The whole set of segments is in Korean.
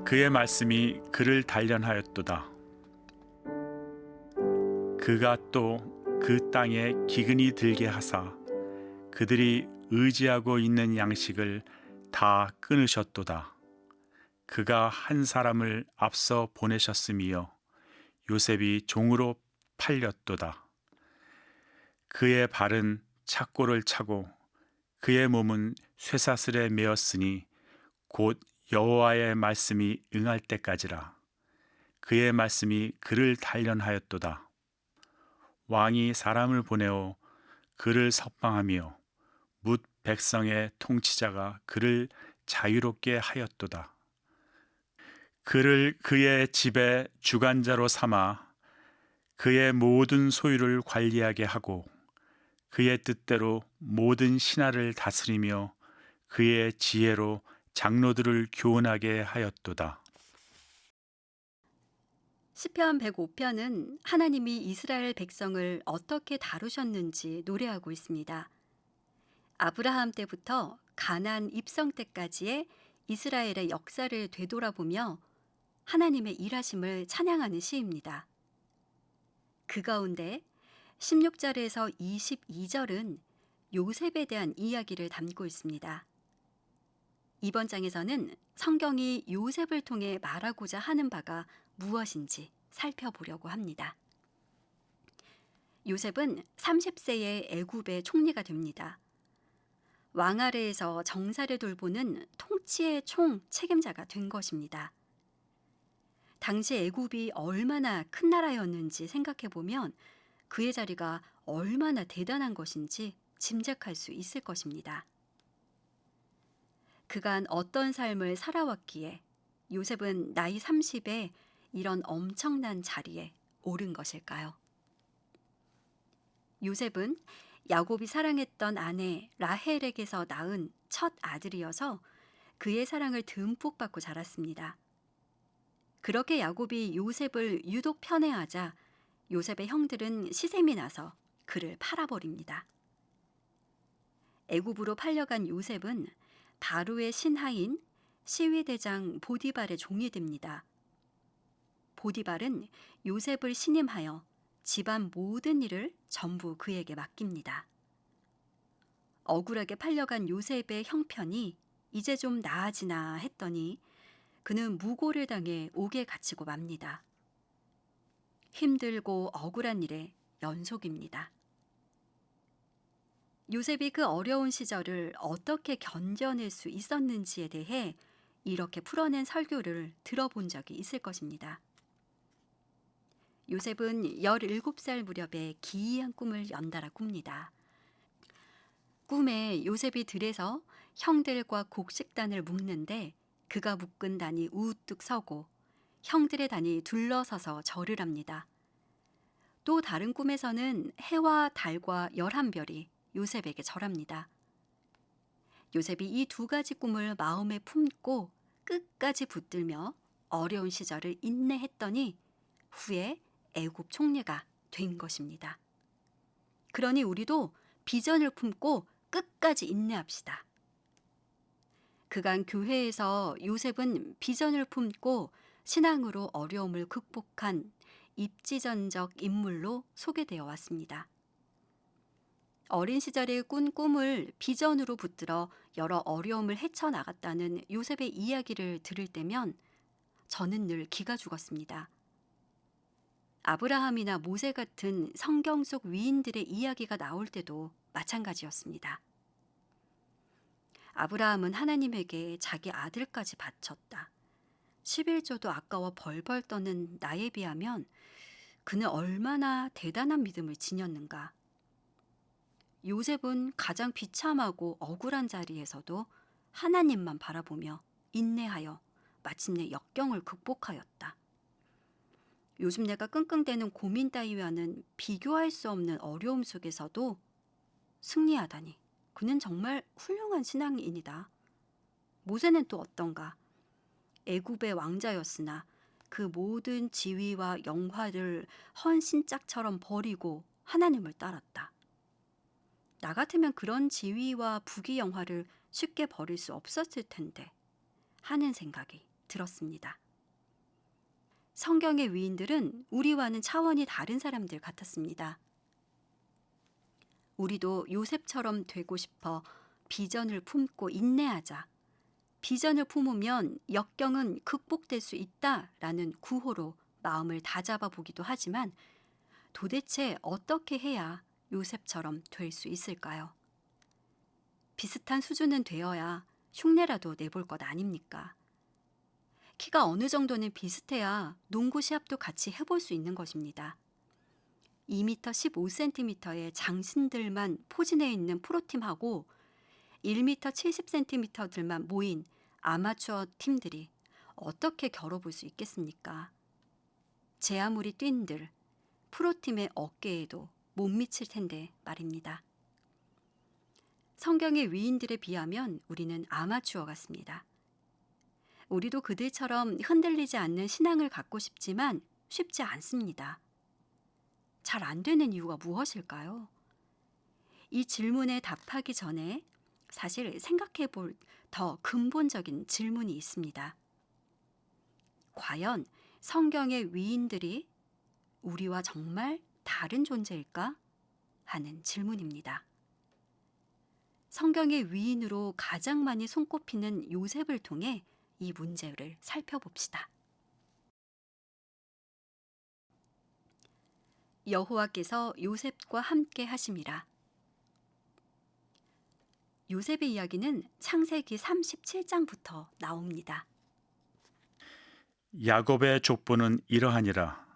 그의 말씀이 그를 단련하였도다. 그가 또 그 땅에 기근이 들게 하사 그들이 의지하고 있는 양식을 다 끊으셨도다. 그가 한 사람을 앞서 보내셨음이요 요셉이 종으로 팔렸도다. 그의 발은 착고를 차고 그의 몸은 쇠사슬에 매었으니 곧 여호와의 말씀이 응할 때까지라. 그의 말씀이 그를 단련하였도다. 왕이 사람을 보내어 그를 석방하며 뭇 백성의 통치자가 그를 자유롭게 하였도다. 그를 그의 집의 주관자로 삼아 그의 모든 소유를 관리하게 하고 그의 뜻대로 모든 신하를 다스리며 그의 지혜로 장로들을 교훈하게 하였도다. 시편 105편은 하나님이 이스라엘 백성을 어떻게 다루셨는지 노래하고 있습니다. 아브라함 때부터 가나안 입성 때까지의 이스라엘의 역사를 되돌아보며 하나님의 일하심을 찬양하는 시입니다. 그 가운데 16절에서 22절은 요셉에 대한 이야기를 담고 있습니다. 이번 장에서는 성경이 요셉을 통해 말하고자 하는 바가 무엇인지 살펴보려고 합니다. 요셉은 30세에 애굽의 총리가 됩니다. 왕 아래에서 정사를 돌보는 통치의 총 책임자가 된 것입니다. 당시 애굽이 얼마나 큰 나라였는지 생각해 보면 그의 자리가 얼마나 대단한 것인지 짐작할 수 있을 것입니다. 그간 어떤 삶을 살아왔기에 요셉은 나이 30에 이런 엄청난 자리에 오른 것일까요? 요셉은 야곱이 사랑했던 아내 라헬에게서 낳은 첫 아들이어서 그의 사랑을 듬뿍 받고 자랐습니다. 그렇게 야곱이 요셉을 유독 편애하자 요셉의 형들은 시샘이 나서 그를 팔아버립니다. 애굽으로 팔려간 요셉은 바로의 신하인 시위대장 보디발의 종이 됩니다. 보디발은 요셉을 신임하여 집안 모든 일을 전부 그에게 맡깁니다. 억울하게 팔려간 요셉의 형편이 이제 좀 나아지나 했더니 그는 무고를 당해 옥에 갇히고 맙니다. 힘들고 억울한 일의 연속입니다. 요셉이 그 어려운 시절을 어떻게 견뎌낼 수 있었는지에 대해 이렇게 풀어낸 설교를 들어본 적이 있을 것입니다. 요셉은 17살 무렵에 기이한 꿈을 연달아 꿉니다. 꿈에 요셉이 들에서 형들과 곡식단을 묶는데 그가 묶은 단이 우뚝 서고 형들의 단이 둘러서서 절을 합니다. 또 다른 꿈에서는 해와 달과 11별이 요셉에게 절합니다. 요셉이 이 두 가지 꿈을 마음에 품고 끝까지 붙들며 어려운 시절을 인내했더니 후에 애굽 총리가 된 것입니다. 그러니 우리도 비전을 품고 끝까지 인내합시다. 그간 교회에서 요셉은 비전을 품고 신앙으로 어려움을 극복한 입지전적 인물로 소개되어 왔습니다. 어린 시절에 꾼 꿈을 비전으로 붙들어 여러 어려움을 헤쳐나갔다는 요셉의 이야기를 들을 때면 저는 늘 기가 죽었습니다. 아브라함이나 모세 같은 성경 속 위인들의 이야기가 나올 때도 마찬가지였습니다. 아브라함은 하나님에게 자기 아들까지 바쳤다. 11조도 아까워 벌벌 떠는 나에 비하면 그는 얼마나 대단한 믿음을 지녔는가. 요셉은 가장 비참하고 억울한 자리에서도 하나님만 바라보며 인내하여 마침내 역경을 극복하였다. 요즘 내가 끙끙대는 고민 따위와는 비교할 수 없는 어려움 속에서도 승리하다니 그는 정말 훌륭한 신앙인이다. 모세는 또 어떤가? 애굽의 왕자였으나 그 모든 지위와 영화를 헌신짝처럼 버리고 하나님을 따랐다. 나 같으면 그런 지위와 부귀 영화를 쉽게 버릴 수 없었을 텐데 하는 생각이 들었습니다. 성경의 위인들은 우리와는 차원이 다른 사람들 같았습니다. 우리도 요셉처럼 되고 싶어 비전을 품고 인내하자. 비전을 품으면 역경은 극복될 수 있다라는 구호로 마음을 다잡아 보기도 하지만 도대체 어떻게 해야 요셉처럼 될 수 있을까요? 비슷한 수준은 되어야 흉내라도 내볼 것 아닙니까? 키가 어느 정도는 비슷해야 농구 시합도 같이 해볼 수 있는 것입니다. 2m 15cm의 장신들만 포진해 있는 프로팀하고 1m 70cm들만 모인 아마추어 팀들이 어떻게 겨뤄볼 수 있겠습니까? 제 아무리 뛴들 프로팀의 어깨에도 못 미칠 텐데 말입니다. 성경의 위인들에 비하면 우리는 아마추어 같습니다. 우리도 그들처럼 흔들리지 않는 신앙을 갖고 싶지만 쉽지 않습니다. 잘 안 되는 이유가 무엇일까요? 이 질문에 답하기 전에 사실 생각해 볼 더 근본적인 질문이 있습니다. 과연 성경의 위인들이 우리와 정말 다른 존재일까? 하는 질문입니다. 성경의 위인으로 가장 많이 손꼽히는 요셉을 통해 이 문제를 살펴봅시다. 여호와께서 요셉과 함께 하심이라. 요셉의 이야기는 창세기 37장부터 나옵니다. 야곱의 족보는 이러하니라.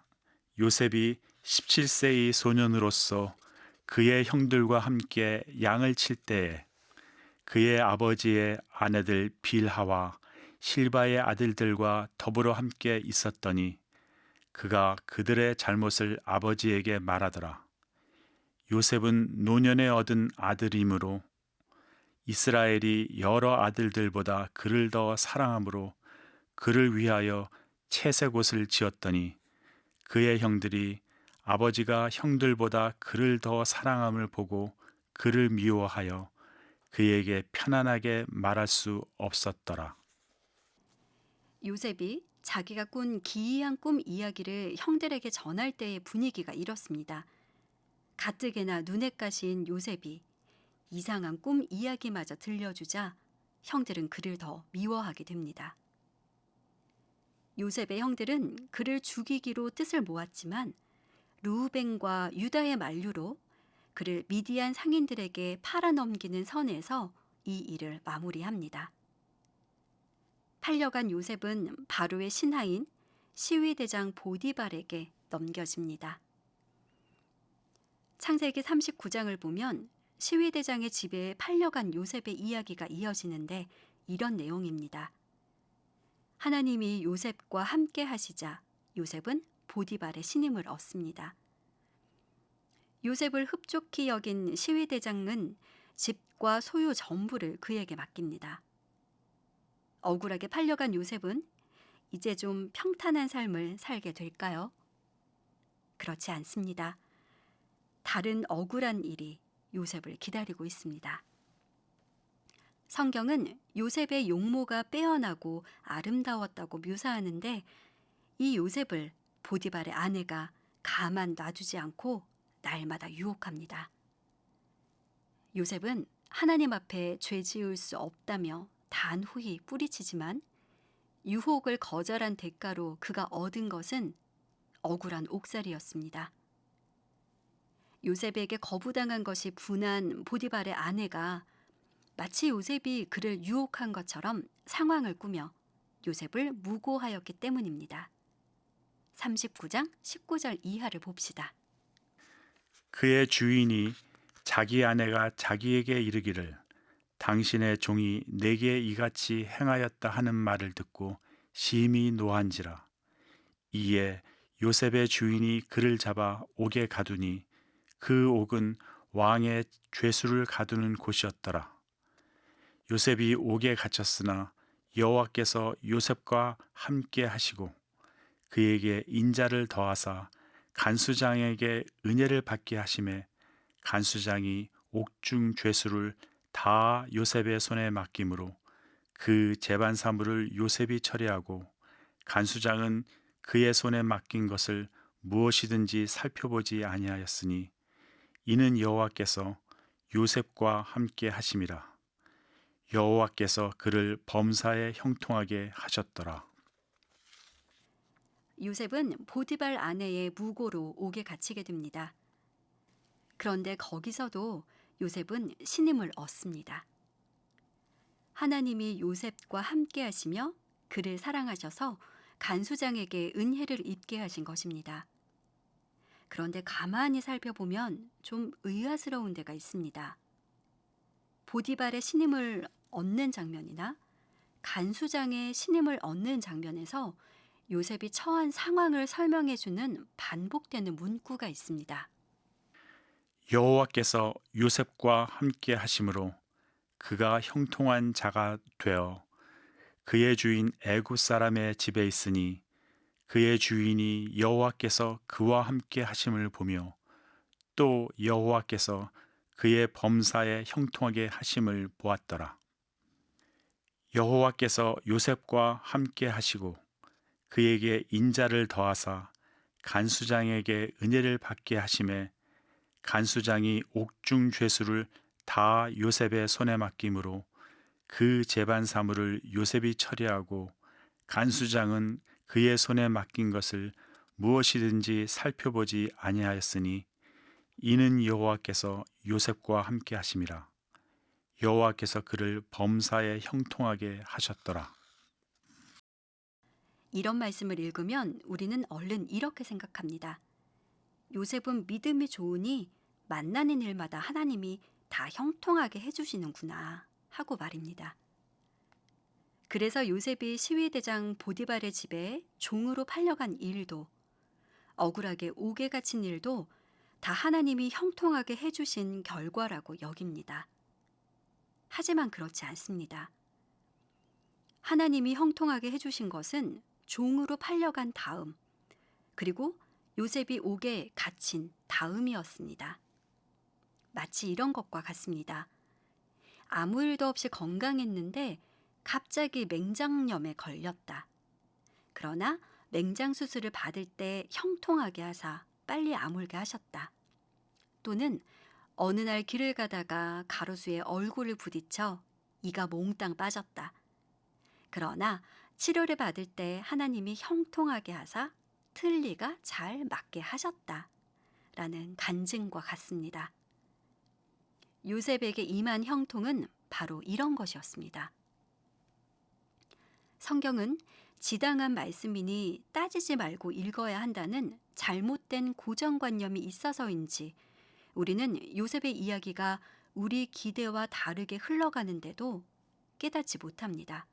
요셉이 17세의 소년으로서 그의 형들과 함께 양을 칠 때에 그의 아버지의 아내들 빌하와 실바의 아들들과 더불어 함께 있었더니 그가 그들의 잘못을 아버지에게 말하더라. 요셉은 노년에 얻은 아들이므로 이스라엘이 여러 아들들보다 그를 더 사랑하므로 그를 위하여 채색 옷을 지었더니 그의 형들이 아버지가 형들보다 그를 더 사랑함을 보고 그를 미워하여 그에게 편안하게 말할 수 없었더라. 요셉이 자기가 꾼 기이한 꿈 이야기를 형들에게 전할 때의 분위기가 이렇습니다. 가뜩이나 눈에 가신 요셉이 이상한 꿈 이야기마저 들려주자 형들은 그를 더 미워하게 됩니다. 요셉의 형들은 그를 죽이기로 뜻을 모았지만 르우벤과 유다의 만류로 그를 미디안 상인들에게 팔아넘기는 선에서 이 일을 마무리합니다. 팔려간 요셉은 바로의 신하인 시위대장 보디발에게 넘겨집니다. 창세기 39장을 보면 시위대장의 집에 팔려간 요셉의 이야기가 이어지는데 이런 내용입니다. 하나님이 요셉과 함께 하시자 요셉은 보디발의 신임을 얻습니다. 요셉을 흡족히 여긴 시위대장은 집과 소유 전부를 그에게 맡깁니다. 억울하게 팔려간 요셉은 이제 좀 평탄한 삶을 살게 될까요? 그렇지 않습니다. 다른 억울한 일이 요셉을 기다리고 있습니다. 성경은 요셉의 용모가 빼어나고 아름다웠다고 묘사하는데 이 요셉을 보디발의 아내가 가만 놔두지 않고 날마다 유혹합니다. 요셉은 하나님 앞에 죄 지을 수 없다며 단호히 뿌리치지만 유혹을 거절한 대가로 그가 얻은 것은 억울한 옥살이였습니다. 요셉에게 거부당한 것이 분한 보디발의 아내가 마치 요셉이 그를 유혹한 것처럼 상황을 꾸며 요셉을 무고하였기 때문입니다. 39장 19절 이하를 봅시다. 그의 주인이 자기 아내가 자기에게 이르기를 당신의 종이 내게 이같이 행하였다 하는 말을 듣고 심히 노한지라. 이에 요셉의 주인이 그를 잡아 옥에 가두니 그 옥은 왕의 죄수를 가두는 곳이었더라. 요셉이 옥에 갇혔으나 여호와께서 요셉과 함께 하시고 그에게 인자를 더하사 간수장에게 은혜를 받게 하심에 간수장이 옥중 죄수를 다 요셉의 손에 맡김으로 그 재반 사물을 요셉이 처리하고 간수장은 그의 손에 맡긴 것을 무엇이든지 살펴보지 아니하였으니 이는 여호와께서 요셉과 함께 하심이라. 여호와께서 그를 범사에 형통하게 하셨더라. 요셉은 보디발 아내의 무고로 옥에 갇히게 됩니다. 그런데 거기서도 요셉은 신임을 얻습니다. 하나님이 요셉과 함께 하시며 그를 사랑하셔서 간수장에게 은혜를 입게 하신 것입니다. 그런데 가만히 살펴보면 좀 의아스러운 데가 있습니다. 보디발의 신임을 얻는 장면이나 간수장의 신임을 얻는 장면에서 요셉이 처한 상황을 설명해주는 반복되는 문구가 있습니다. 여호와께서 요셉과 함께 하심으로 그가 형통한 자가 되어 그의 주인 애굽 사람의 집에 있으니 그의 주인이 여호와께서 그와 함께 하심을 보며 또 여호와께서 그의 범사에 형통하게 하심을 보았더라. 여호와께서 요셉과 함께 하시고 그에게 인자를 더하사 간수장에게 은혜를 받게 하심에 간수장이 옥중 죄수를 다 요셉의 손에 맡김으로 그 재반 사물을 요셉이 처리하고 간수장은 그의 손에 맡긴 것을 무엇이든지 살펴보지 아니하였으니 이는 여호와께서 요셉과 함께 하심이라. 여호와께서 그를 범사에 형통하게 하셨더라. 이런 말씀을 읽으면 우리는 얼른 이렇게 생각합니다. 요셉은 믿음이 좋으니 만나는 일마다 하나님이 다 형통하게 해주시는구나 하고 말입니다. 그래서 요셉이 시위대장 보디발의 집에 종으로 팔려간 일도, 억울하게 옥에 갇힌 일도 다 하나님이 형통하게 해주신 결과라고 여깁니다. 하지만 그렇지 않습니다. 하나님이 형통하게 해주신 것은 종으로 팔려간 다음, 그리고 요셉이 옥에 갇힌 다음이었습니다. 마치 이런 것과 같습니다. 아무 일도 없이 건강했는데 갑자기 맹장염에 걸렸다. 그러나 맹장 수술을 받을 때 형통하게 하사 빨리 아물게 하셨다. 또는 어느 날 길을 가다가 가로수에 얼굴을 부딪혀 이가 몽땅 빠졌다. 그러나 치료를 받을 때 하나님이 형통하게 하사 틀니가 잘 맞게 하셨다. 라는 간증과 같습니다. 요셉에게 임한 형통은 바로 이런 것이었습니다. 성경은 지당한 말씀이니 따지지 말고 읽어야 한다는 잘못된 고정관념이 있어서인지 우리는 요셉의 이야기가 우리 기대와 다르게 흘러가는데도 깨닫지 못합니다.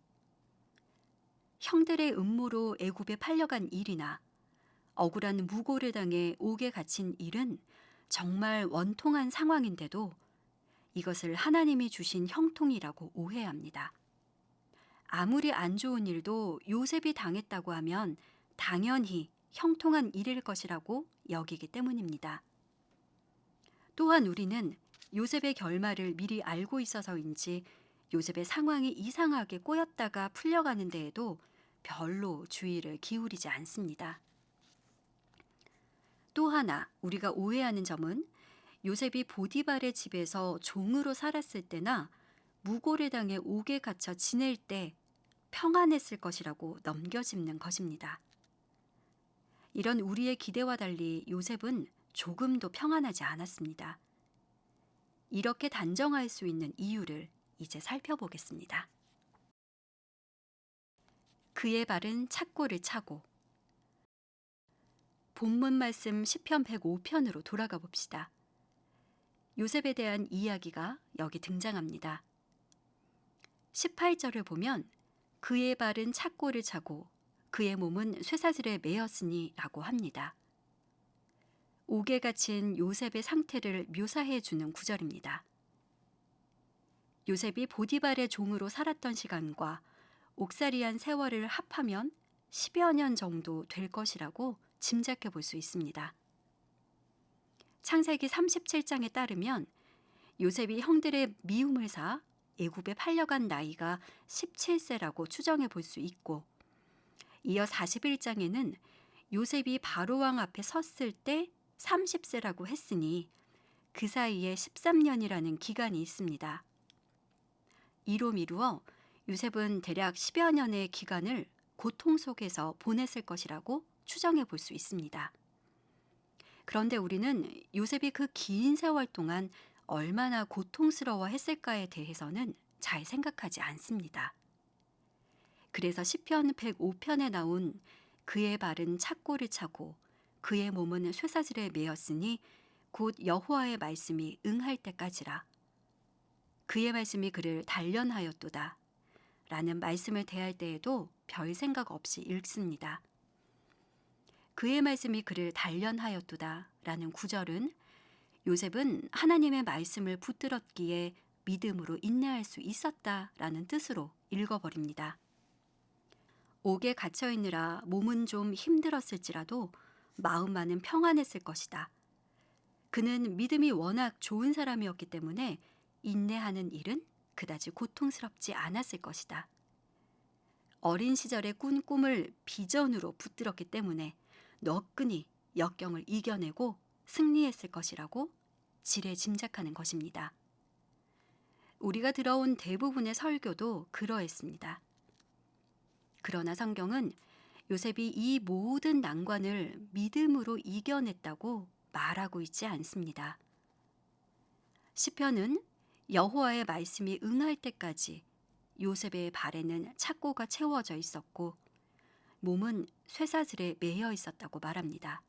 형들의 음모로 애굽에 팔려간 일이나 억울한 무고를 당해 옥에 갇힌 일은 정말 원통한 상황인데도 이것을 하나님이 주신 형통이라고 오해합니다. 아무리 안 좋은 일도 요셉이 당했다고 하면 당연히 형통한 일일 것이라고 여기기 때문입니다. 또한 우리는 요셉의 결말을 미리 알고 있어서인지 요셉의 상황이 이상하게 꼬였다가 풀려가는 데에도 별로 주의를 기울이지 않습니다. 또 하나 우리가 오해하는 점은 요셉이 보디발의 집에서 종으로 살았을 때나 무고를 당해 옥에 갇혀 지낼 때 평안했을 것이라고 넘겨짚는 것입니다. 이런 우리의 기대와 달리 요셉은 조금도 평안하지 않았습니다. 이렇게 단정할 수 있는 이유를 이제 살펴보겠습니다. 그의 발은 착고를 차고. 본문 말씀 시편 105편으로 돌아가 봅시다. 요셉에 대한 이야기가 여기 등장합니다. 18절을 보면 그의 발은 착고를 차고 그의 몸은 쇠사슬에 매였으니 라고 합니다. 옥에 갇힌 요셉의 상태를 묘사해 주는 구절입니다. 요셉이 보디발의 종으로 살았던 시간과 옥살이한 세월을 합하면 10여 년 정도 될 것이라고 짐작해 볼 수 있습니다. 창세기 37장에 따르면 요셉이 형들의 미움을 사 애굽에 팔려간 나이가 17세라고 추정해 볼 수 있고, 이어 41장에는 요셉이 바로 왕 앞에 섰을 때 30세라고 했으니 그 사이에 13년이라는 기간이 있습니다. 이로 미루어 요셉은 대략 10여 년의 기간을 고통 속에서 보냈을 것이라고 추정해 볼 수 있습니다. 그런데 우리는 요셉이 그 긴 세월 동안 얼마나 고통스러워 했을까에 대해서는 잘 생각하지 않습니다. 그래서 시편 105편에 나온 그의 발은 착고를 차고 그의 몸은 쇠사슬에 매였으니 곧 여호와의 말씀이 응할 때까지라. 그의 말씀이 그를 단련하였도다 라는 말씀을 대할 때에도 별 생각 없이 읽습니다. 그의 말씀이 그를 단련하였도다 라는 구절은 요셉은 하나님의 말씀을 붙들었기에 믿음으로 인내할 수 있었다라는 뜻으로 읽어버립니다. 옥에 갇혀 있느라 몸은 좀 힘들었을지라도 마음만은 평안했을 것이다. 그는 믿음이 워낙 좋은 사람이었기 때문에 인내하는 일은 그다지 고통스럽지 않았을 것이다. 어린 시절에 꾼 꿈을 비전으로 붙들었기 때문에 너끈히 역경을 이겨내고 승리했을 것이라고 지레 짐작하는 것입니다. 우리가 들어온 대부분의 설교도 그러했습니다. 그러나 성경은 요셉이 이 모든 난관을 믿음으로 이겨냈다고 말하고 있지 않습니다. 시편은 여호와의 말씀이 응할 때까지 요셉의 발에는 착고가 채워져 있었고 몸은 쇠사슬에 매여 있었다고 말합니다.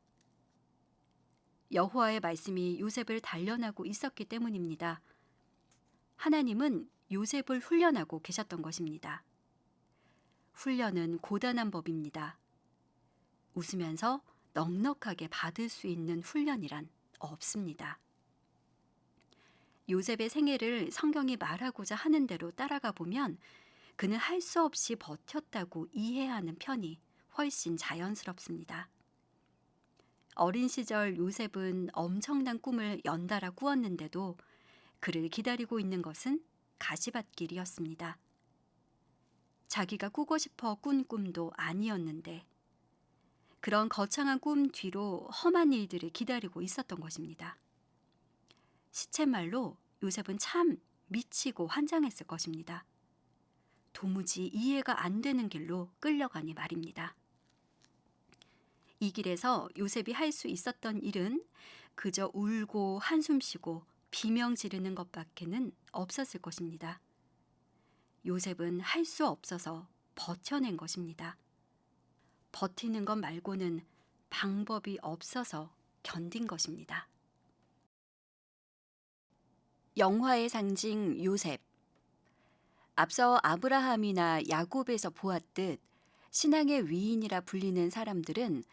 여호와의 말씀이 요셉을 단련하고 있었기 때문입니다. 하나님은 요셉을 훈련하고 계셨던 것입니다. 훈련은 고단한 법입니다. 웃으면서 넉넉하게 받을 수 있는 훈련이란 없습니다. 요셉의 생애를 성경이 말하고자 하는 대로 따라가 보면 그는 할 수 없이 버텼다고 이해하는 편이 훨씬 자연스럽습니다. 어린 시절 요셉은 엄청난 꿈을 연달아 꾸었는데도 그를 기다리고 있는 것은 가시밭길이었습니다. 자기가 꾸고 싶어 꾼 꿈도 아니었는데 그런 거창한 꿈 뒤로 험한 일들을 기다리고 있었던 것입니다. 시쳇말로 요셉은 참 미치고 환장했을 것입니다. 도무지 이해가 안 되는 길로 끌려가니 말입니다. 이 길에서 요셉이 할 수 있었던 일은 그저 울고 한숨 쉬고 비명 지르는 것밖에는 없었을 것입니다. 요셉은 할 수 없어서 버텨낸 것입니다. 버티는 것 말고는 방법이 없어서 견딘 것입니다. 영화의 상징 요셉. 앞서 아브라함이나 야곱에서 보았듯 신앙의 위인이라 불리는 사람들은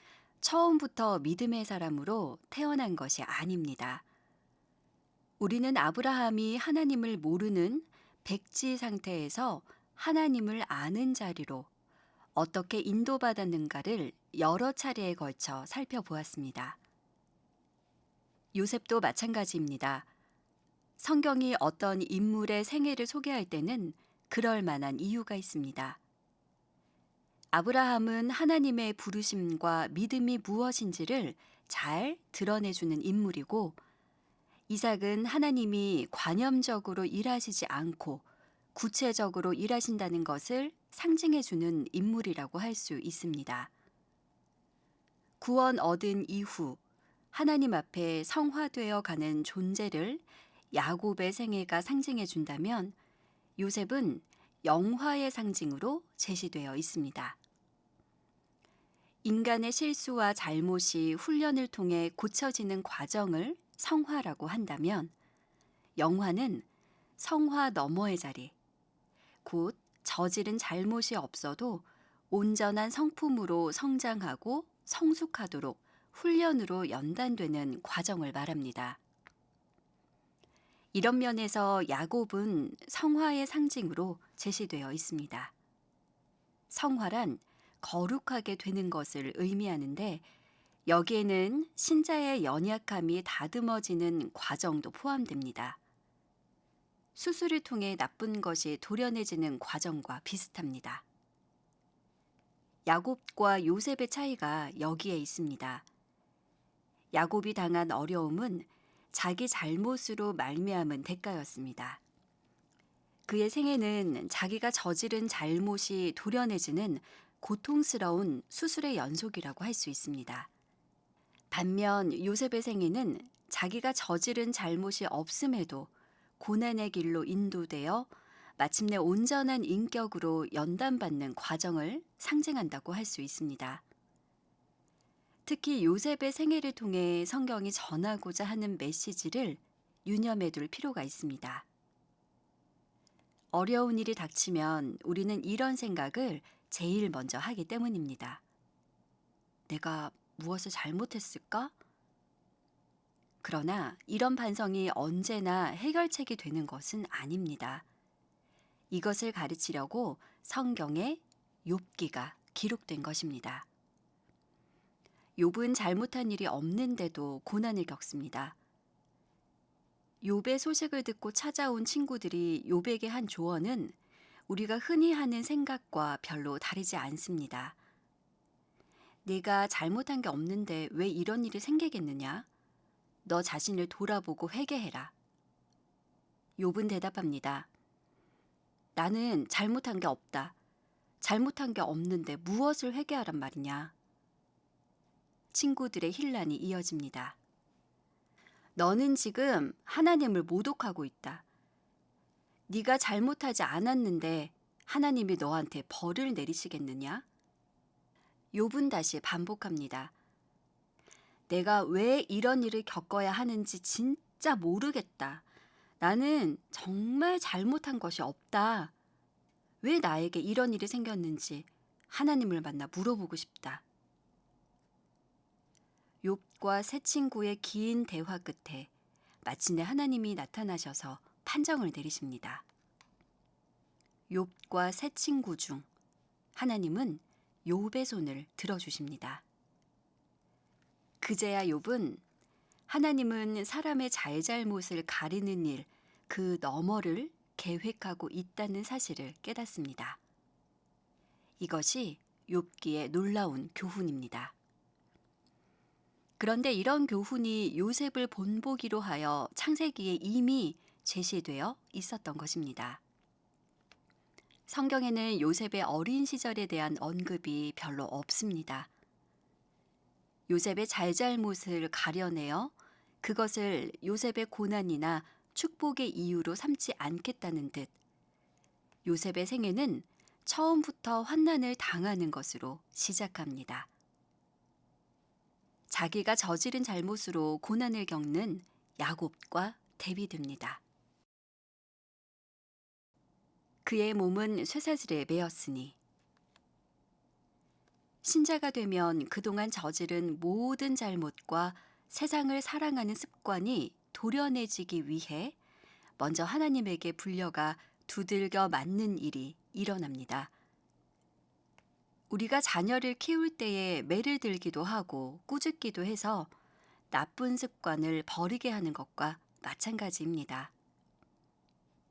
처음부터 믿음의 사람으로 태어난 것이 아닙니다. 우리는 아브라함이 하나님을 모르는 백지 상태에서 하나님을 아는 자리로 어떻게 인도받았는가를 여러 차례에 걸쳐 살펴보았습니다. 요셉도 마찬가지입니다. 성경이 어떤 인물의 생애를 소개할 때는 그럴 만한 이유가 있습니다. 아브라함은 하나님의 부르심과 믿음이 무엇인지를 잘 드러내주는 인물이고, 이삭은 하나님이 관념적으로 일하시지 않고 구체적으로 일하신다는 것을 상징해주는 인물이라고 할 수 있습니다. 구원 얻은 이후 하나님 앞에 성화되어 가는 존재를 야곱의 생애가 상징해준다면 요셉은 영화의 상징으로 제시되어 있습니다. 인간의 실수와 잘못이 훈련을 통해 고쳐지는 과정을 성화라고 한다면 영화는 성화 너머의 자리, 곧 저지른 잘못이 없어도 온전한 성품으로 성장하고 성숙하도록 훈련으로 연단되는 과정을 말합니다. 이런 면에서 야곱은 성화의 상징으로 제시되어 있습니다. 성화란 거룩하게 되는 것을 의미하는데 여기에는 신자의 연약함이 다듬어지는 과정도 포함됩니다. 수술을 통해 나쁜 것이 도려내지는 과정과 비슷합니다. 야곱과 요셉의 차이가 여기에 있습니다. 야곱이 당한 어려움은 자기 잘못으로 말미암은 대가였습니다. 그의 생애는 자기가 저지른 잘못이 도려내지는 고통스러운 수술의 연속이라고 할 수 있습니다. 반면 요셉의 생애는 자기가 저지른 잘못이 없음에도 고난의 길로 인도되어 마침내 온전한 인격으로 연단받는 과정을 상징한다고 할 수 있습니다. 특히 요셉의 생애를 통해 성경이 전하고자 하는 메시지를 유념해 둘 필요가 있습니다. 어려운 일이 닥치면 우리는 이런 생각을 제일 먼저 하기 때문입니다. 내가 무엇을 잘못했을까? 그러나 이런 반성이 언제나 해결책이 되는 것은 아닙니다. 이것을 가르치려고 성경에 욥기가 기록된 것입니다. 욥은 잘못한 일이 없는데도 고난을 겪습니다. 욥의 소식을 듣고 찾아온 친구들이 욥에게 한 조언은 우리가 흔히 하는 생각과 별로 다르지 않습니다. 내가 잘못한 게 없는데 왜 이런 일이 생기겠느냐? 너 자신을 돌아보고 회개해라. 욥은 대답합니다. 나는 잘못한 게 없다. 잘못한 게 없는데 무엇을 회개하란 말이냐? 친구들의 혼란이 이어집니다. 너는 지금 하나님을 모독하고 있다. 네가 잘못하지 않았는데 하나님이 너한테 벌을 내리시겠느냐? 욥은 다시 반복합니다. 내가 왜 이런 일을 겪어야 하는지 진짜 모르겠다. 나는 정말 잘못한 것이 없다. 왜 나에게 이런 일이 생겼는지 하나님을 만나 물어보고 싶다. 욥과 세 친구의 긴 대화 끝에 마침내 하나님이 나타나셔서 판정을 내리십니다. 욥과 세 친구 중 하나님은 욥의 손을 들어주십니다. 그제야 욥은 하나님은 사람의 잘잘못을 가리는 일, 그 너머를 계획하고 있다는 사실을 깨닫습니다. 이것이 욥기의 놀라운 교훈입니다. 그런데 이런 교훈이 요셉을 본보기로 하여 창세기에 이미 제시되어 있었던 것입니다. 성경에는 요셉의 어린 시절에 대한 언급이 별로 없습니다. 요셉의 잘잘못을 가려내어 그것을 요셉의 고난이나 축복의 이유로 삼지 않겠다는 듯 요셉의 생애는 처음부터 환난을 당하는 것으로 시작합니다. 자기가 저지른 잘못으로 고난을 겪는 야곱과 데비드입니다. 그의 몸은 쇠사슬에 매였으니 신자가 되면 그동안 저지른 모든 잘못과 세상을 사랑하는 습관이 도려내지기 위해 먼저 하나님에게 불려가 두들겨 맞는 일이 일어납니다. 우리가 자녀를 키울 때에 매를 들기도 하고 꾸짖기도 해서 나쁜 습관을 버리게 하는 것과 마찬가지입니다.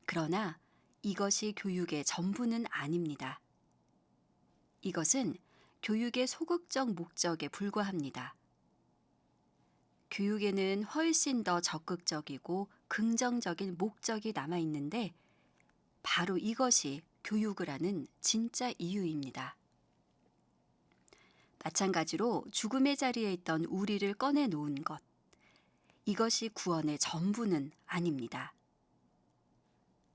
그러나 이것이 교육의 전부는 아닙니다. 이것은 교육의 소극적 목적에 불과합니다. 교육에는 훨씬 더 적극적이고 긍정적인 목적이 남아있는데 바로 이것이 교육을 하는 진짜 이유입니다. 마찬가지로 죽음의 자리에 있던 우리를 꺼내놓은 것, 이것이 구원의 전부는 아닙니다.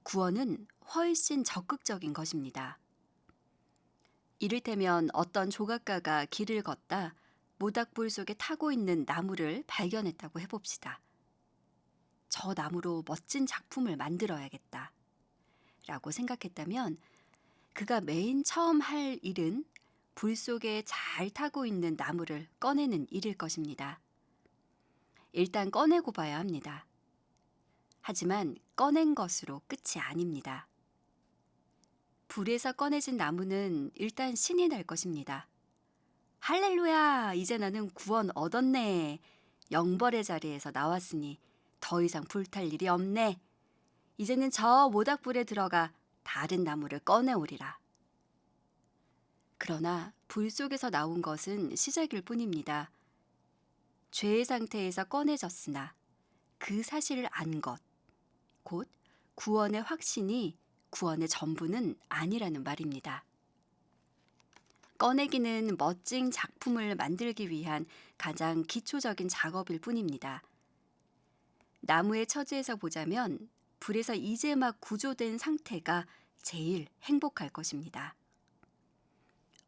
구원은 훨씬 적극적인 것입니다. 이를테면 어떤 조각가가 길을 걷다 모닥불 속에 타고 있는 나무를 발견했다고 해봅시다. 저 나무로 멋진 작품을 만들어야겠다 라고 생각했다면 그가 맨 처음 할 일은 불 속에 잘 타고 있는 나무를 꺼내는 일일 것입니다. 일단 꺼내고 봐야 합니다. 하지만 꺼낸 것으로 끝이 아닙니다. 불에서 꺼내진 나무는 일단 신이 날 것입니다. 할렐루야! 이제 나는 구원 얻었네. 영벌의 자리에서 나왔으니 더 이상 불탈 일이 없네. 이제는 저 모닥불에 들어가 다른 나무를 꺼내오리라. 그러나 불 속에서 나온 것은 시작일 뿐입니다. 죄의 상태에서 꺼내졌으나 그 사실을 안 것, 곧 구원의 확신이 구원의 전부는 아니라는 말입니다. 꺼내기는 멋진 작품을 만들기 위한 가장 기초적인 작업일 뿐입니다. 나무의 처지에서 보자면 불에서 이제 막 구조된 상태가 제일 행복할 것입니다.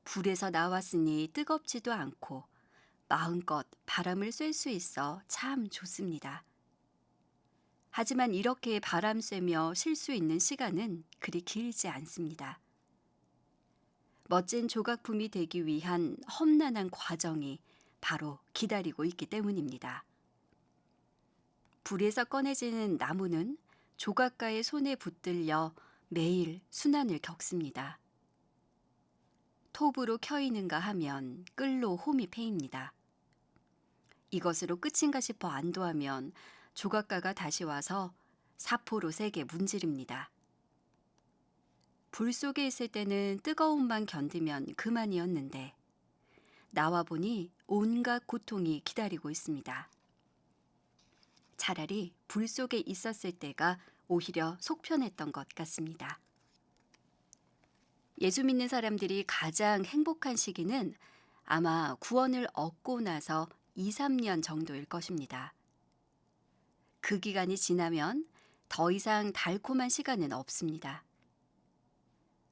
불에서 나왔으니 뜨겁지도 않고 마음껏 바람을 쐴 수 있어 참 좋습니다. 하지만 이렇게 바람 쐬며 쉴 수 있는 시간은 그리 길지 않습니다. 멋진 조각품이 되기 위한 험난한 과정이 바로 기다리고 있기 때문입니다. 불에서 꺼내지는 나무는 조각가의 손에 붙들려 매일 순환을 겪습니다. 톱으로 켜이는가 하면 끌로 홈이 패입니다. 이것으로 끝인가 싶어 안도하면 조각가가 다시 와서 사포로 세게 문지릅니다. 불 속에 있을 때는 뜨거움만 견디면 그만이었는데 나와 보니 온갖 고통이 기다리고 있습니다. 차라리 불 속에 있었을 때가 오히려 속편했던 것 같습니다. 예수 믿는 사람들이 가장 행복한 시기는 아마 구원을 얻고 나서 2, 3년 정도일 것입니다. 그 기간이 지나면 더 이상 달콤한 시간은 없습니다.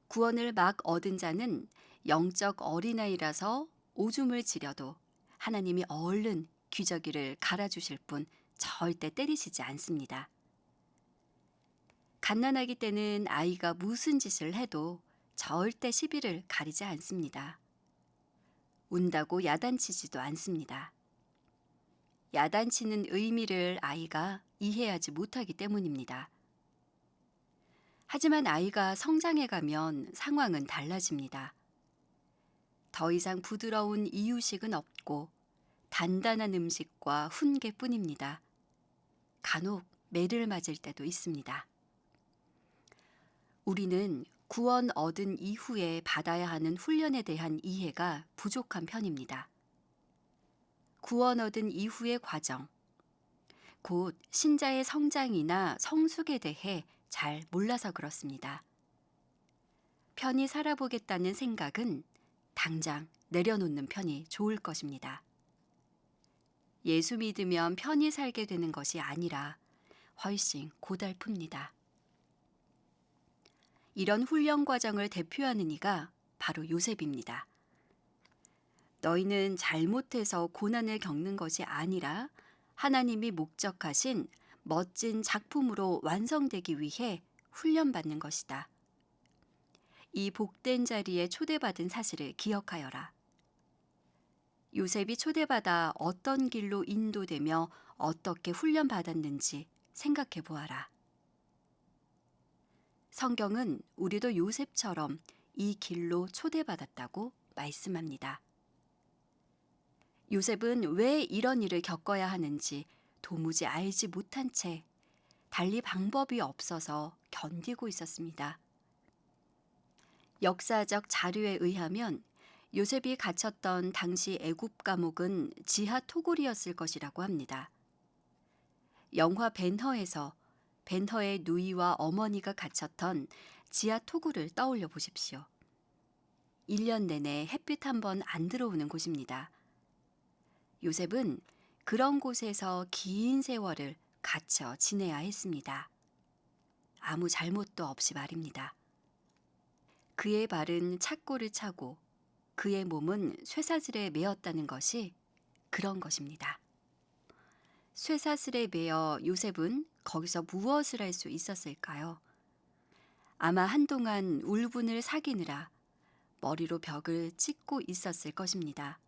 구원을 막 얻은 자는 영적 어린아이라서 오줌을 지려도 하나님이 얼른 기저귀를 갈아주실 뿐 절대 때리시지 않습니다. 갓난아기 때는 아이가 무슨 짓을 해도 절대 시비를 가리지 않습니다. 운다고 야단치지도 않습니다. 야단치는 의미를 아이가 이해하지 못하기 때문입니다. 하지만 아이가 성장해가면 상황은 달라집니다. 더 이상 부드러운 이유식은 없고 단단한 음식과 훈계뿐입니다. 간혹 매를 맞을 때도 있습니다. 우리는 구원 얻은 이후에 받아야 하는 훈련에 대한 이해가 부족한 편입니다. 구원 얻은 이후의 과정, 곧 신자의 성장이나 성숙에 대해 잘 몰라서 그렇습니다. 편히 살아보겠다는 생각은 당장 내려놓는 편이 좋을 것입니다. 예수 믿으면 편히 살게 되는 것이 아니라 훨씬 고달픕니다. 이런 훈련 과정을 대표하는 이가 바로 요셉입니다. 너희는 잘못해서 고난을 겪는 것이 아니라 하나님이 목적하신 멋진 작품으로 완성되기 위해 훈련받는 것이다. 이 복된 자리에 초대받은 사실을 기억하여라. 요셉이 초대받아 어떤 길로 인도되며 어떻게 훈련받았는지 생각해 보아라. 성경은 우리도 요셉처럼 이 길로 초대받았다고 말씀합니다. 요셉은 왜 이런 일을 겪어야 하는지 도무지 알지 못한 채 달리 방법이 없어서 견디고 있었습니다. 역사적 자료에 의하면 요셉이 갇혔던 당시 애굽 감옥은 지하 토굴이었을 것이라고 합니다. 영화 벤허에서 벤허의 누이와 어머니가 갇혔던 지하 토굴을 떠올려 보십시오. 1년 내내 햇빛 한 번 안 들어오는 곳입니다. 요셉은 그런 곳에서 긴 세월을 갇혀 지내야 했습니다. 아무 잘못도 없이 말입니다. 그의 발은 착고를 차고 그의 몸은 쇠사슬에 매었다는 것이 그런 것입니다. 쇠사슬에 매어 요셉은 거기서 무엇을 할 수 있었을까요? 아마 한동안 울분을 사귀느라 머리로 벽을 찍고 있었을 것입니다.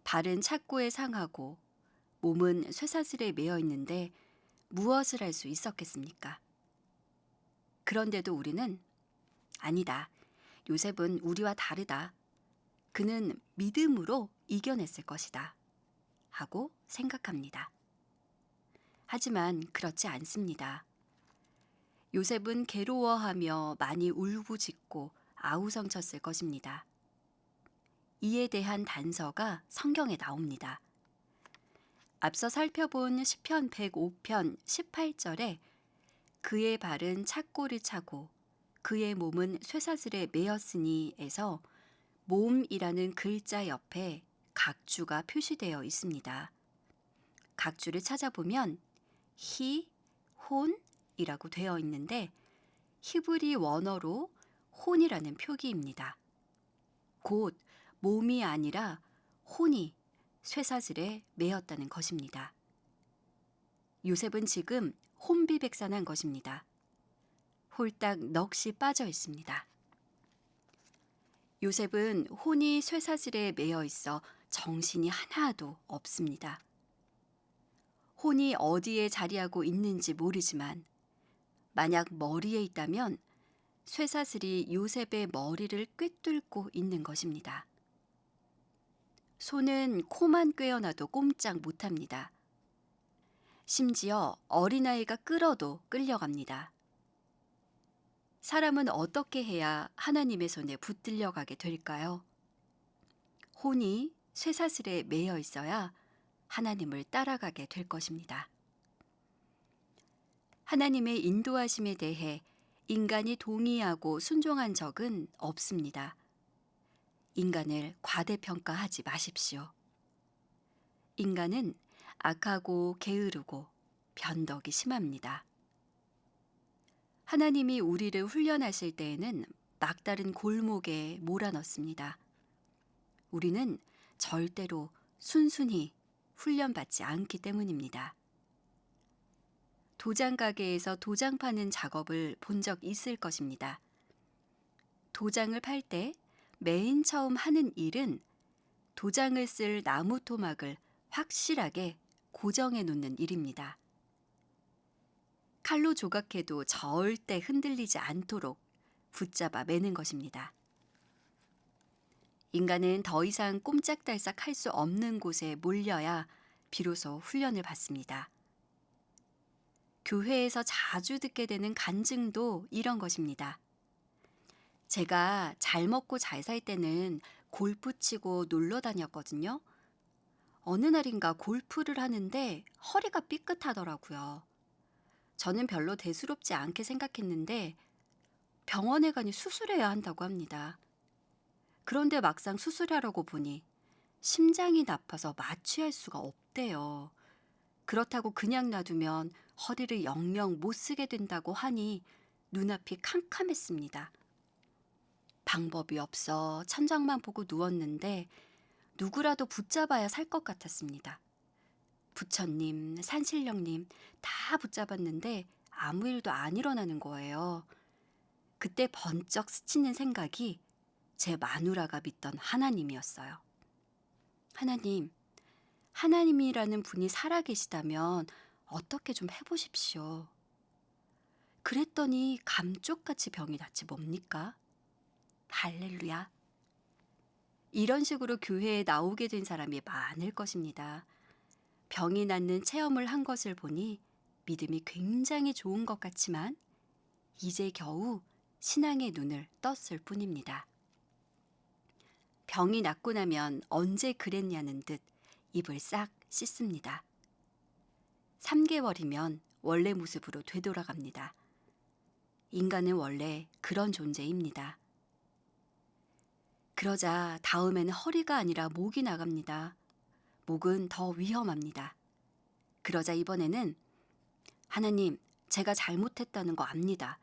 발은 착고에 상하고 몸은 쇠사슬에 매어 있는데 무엇을 할 수 있었겠습니까? 그런데도 우리는 아니다. 요셉은 우리와 다르다. 그는 믿음으로 이겨냈을 것이다. 하고 생각합니다. 하지만 그렇지 않습니다. 요셉은 괴로워하며 많이 울부짖고 아우성쳤을 것입니다. 이에 대한 단서가 성경에 나옵니다. 앞서 살펴본 시편 105편 18절에 그의 발은 착고를 차고 그의 몸은 쇠사슬에 매였으니에서 몸이라는 글자 옆에 각주가 표시되어 있습니다. 각주를 찾아보면 히, 혼이라고 되어 있는데 히브리 원어로 혼이라는 표기입니다. 곧 몸이 아니라 혼이 쇠사슬에 매였다는 것입니다. 요셉은 지금 혼비백산한 것입니다. 홀딱 넋이 빠져 있습니다. 요셉은 혼이 쇠사슬에 매여 있어 정신이 하나도 없습니다. 혼이 어디에 자리하고 있는지 모르지만 만약 머리에 있다면 쇠사슬이 요셉의 머리를 꿰뚫고 있는 것입니다. 소는 코만 꿰어놔도 꼼짝 못합니다. 심지어 어린아이가 끌어도 끌려갑니다. 사람은 어떻게 해야 하나님의 손에 붙들려 가게 될까요? 혼이 쇠사슬에 매여 있어야 하나님을 따라가게 될 것입니다. 하나님의 인도하심에 대해 인간이 동의하고 순종한 적은 없습니다. 인간을 과대평가하지 마십시오. 인간은 악하고 게으르고 변덕이 심합니다. 하나님이 우리를 훈련하실 때에는 막다른 골목에 몰아넣습니다. 우리는 절대로 순순히 훈련받지 않기 때문입니다. 도장 가게에서 도장 파는 작업을 본 적 있을 것입니다. 도장을 팔 때 맨 처음 하는 일은 도장을 쓸 나무 토막을 확실하게 고정해 놓는 일입니다. 칼로 조각해도 절대 흔들리지 않도록 붙잡아 매는 것입니다. 인간은 더 이상 꼼짝달싹 할 수 없는 곳에 몰려야 비로소 훈련을 받습니다. 교회에서 자주 듣게 되는 간증도 이런 것입니다. 제가 잘 먹고 잘 살 때는 골프 치고 놀러 다녔거든요. 어느 날인가 골프를 하는데 허리가 삐끗하더라고요. 저는 별로 대수롭지 않게 생각했는데 병원에 가니 수술해야 한다고 합니다. 그런데 막상 수술하려고 보니 심장이 나빠서 마취할 수가 없대요. 그렇다고 그냥 놔두면 허리를 영영 못 쓰게 된다고 하니 눈앞이 캄캄했습니다. 방법이 없어 천장만 보고 누웠는데 누구라도 붙잡아야 살 것 같았습니다. 부처님, 산신령님 다 붙잡았는데 아무 일도 안 일어나는 거예요. 그때 번쩍 스치는 생각이 제 마누라가 믿던 하나님이었어요. 하나님, 하나님이라는 분이 살아계시다면 어떻게 좀 해보십시오. 그랬더니 감쪽같이 병이 낫지 뭡니까? 할렐루야. 이런 식으로 교회에 나오게 된 사람이 많을 것입니다. 병이 낫는 체험을 한 것을 보니 믿음이 굉장히 좋은 것 같지만 이제 겨우 신앙의 눈을 떴을 뿐입니다. 병이 낫고 나면 언제 그랬냐는 듯 입을 싹 씻습니다. 3개월이면 원래 모습으로 되돌아갑니다. 인간은 원래 그런 존재입니다. 그러자 다음에는 허리가 아니라 목이 나갑니다. 목은 더 위험합니다. 그러자 이번에는 하나님, 제가 잘못했다는 거 압니다.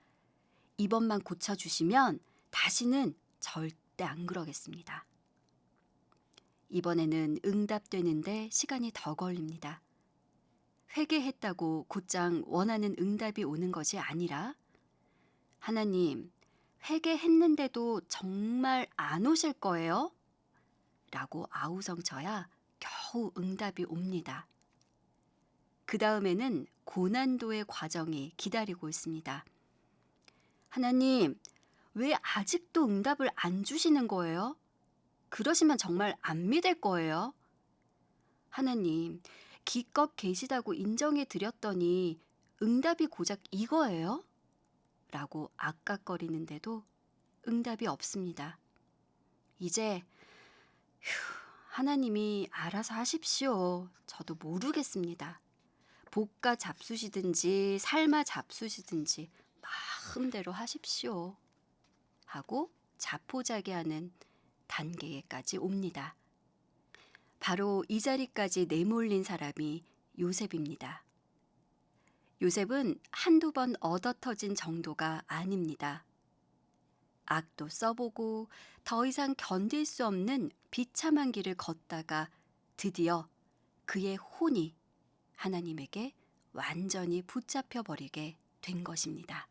이번만 고쳐주시면 다시는 절대 안 그러겠습니다. 이번에는 응답되는데 시간이 더 걸립니다. 회개했다고 곧장 원하는 응답이 오는 것이 아니라 하나님, 회개했는데도 정말 안 오실 거예요? 라고 아우성쳐야 겨우 응답이 옵니다. 그 다음에는 고난도의 과정이 기다리고 있습니다. 하나님, 왜 아직도 응답을 안 주시는 거예요? 그러시면 정말 안 믿을 거예요. 하나님, 기껏 계시다고 인정해 드렸더니 응답이 고작 이거예요? 라고 아깝거리는데도 응답이 없습니다. 이제 하나님이 알아서 하십시오. 저도 모르겠습니다. 볶아 잡수시든지 삶아 잡수시든지 마음대로 하십시오. 하고 자포자기하는 단계에까지 옵니다. 바로 이 자리까지 내몰린 사람이 요셉입니다. 요셉은 한두 번 얻어터진 정도가 아닙니다. 악도 써보고 더 이상 견딜 수 없는 비참한 길을 걷다가 드디어 그의 혼이 하나님에게 완전히 붙잡혀 버리게 된 것입니다.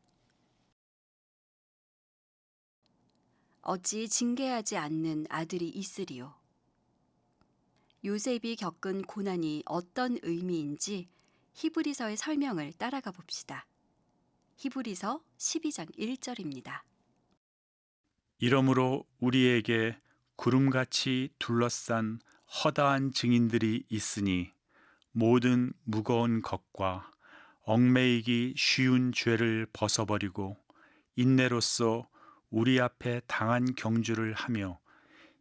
어찌 징계하지 않는 아들이 있으리요. 요셉이 겪은 고난이 어떤 의미인지 히브리서의 설명을 따라가 봅시다. 히브리서 12장 1절입니다. 이러므로 우리에게 구름같이 둘러싼 허다한 증인들이 있으니 모든 무거운 것과 얽매이기 쉬운 죄를 벗어버리고 인내로써 우리 앞에 당한 경주를 하며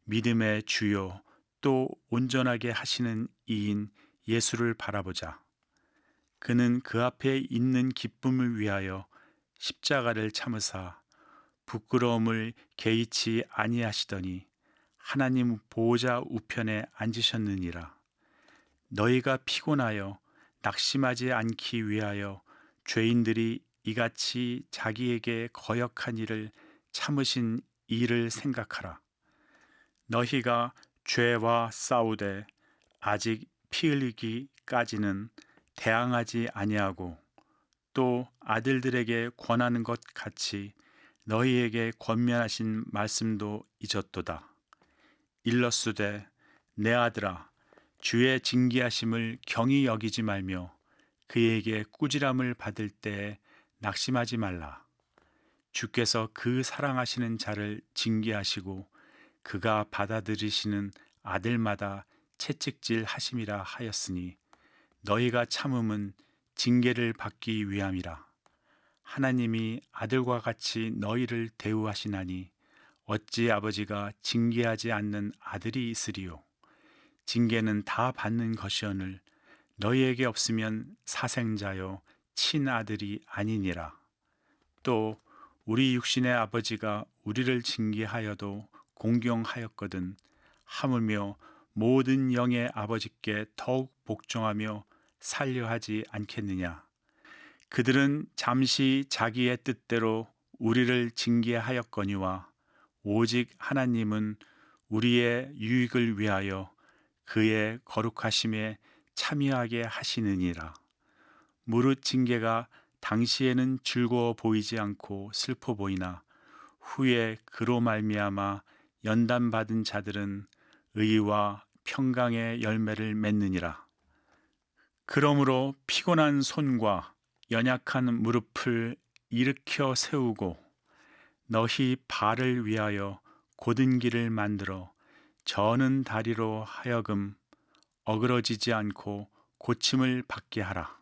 믿음의 주요 또 온전하게 하시는 이인 예수를 바라보자. 그는 그 앞에 있는 기쁨을 위하여 십자가를 참으사 부끄러움을 개의치 아니하시더니 하나님 보호자 우편에 앉으셨느니라. 너희가 피곤하여 낙심하지 않기 위하여 죄인들이 이같이 자기에게 거역한 일을 참으신 이를 생각하라. 너희가 죄와 싸우되 아직 피 흘리기까지는 대항하지 아니하고 또 아들들에게 권하는 것 같이 너희에게 권면하신 말씀도 잊었도다. 일러스되 내 아들아 주의 징계하심을 경히 여기지 말며 그에게 꾸지람을 받을 때에 낙심하지 말라. 주께서 그 사랑하시는 자를 징계하시고 그가 받아들이시는 아들마다 채찍질 하심이라 하였으니 너희가 참음은 징계를 받기 위함이라. 하나님이 아들과 같이 너희를 대우하시나니 어찌 아버지가 징계하지 않는 아들이 있으리요. 징계는 다 받는 것이오늘 너희에게 없으면 사생자요 친아들이 아니니라. 또 우리 육신의 아버지가 우리를 징계하여도 공경하였거든 하물며 모든 영의 아버지께 더욱 복종하며 살려하지 않겠느냐. 그들은 잠시 자기의 뜻대로 우리를 징계하였거니와 오직 하나님은 우리의 유익을 위하여 그의 거룩하심에 참여하게 하시느니라. 무릇 징계가 당시에는 즐거워 보이지 않고 슬퍼 보이나 후에 그로 말미암아 연단받은 자들은 의와 평강의 열매를 맺느니라. 그러므로 피곤한 손과 연약한 무릎을 일으켜 세우고 너희 발을 위하여 곧은 길을 만들어 저는 다리로 하여금 어그러지지 않고 고침을 받게 하라.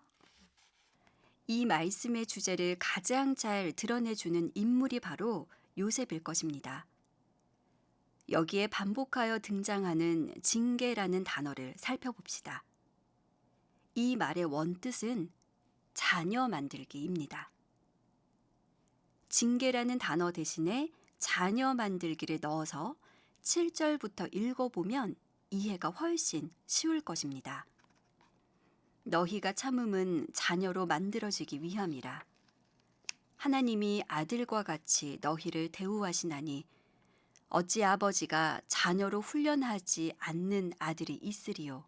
이 말씀의 주제를 가장 잘 드러내주는 인물이 바로 요셉일 것입니다. 여기에 반복하여 등장하는 징계라는 단어를 살펴봅시다. 이 말의 원뜻은 자녀 만들기입니다. 징계라는 단어 대신에 자녀 만들기를 넣어서 7절부터 읽어보면 이해가 훨씬 쉬울 것입니다. 너희가 참음은 자녀로 만들어지기 위함이라. 하나님이 아들과 같이 너희를 대우하시나니 어찌 아버지가 자녀로 훈련하지 않는 아들이 있으리요.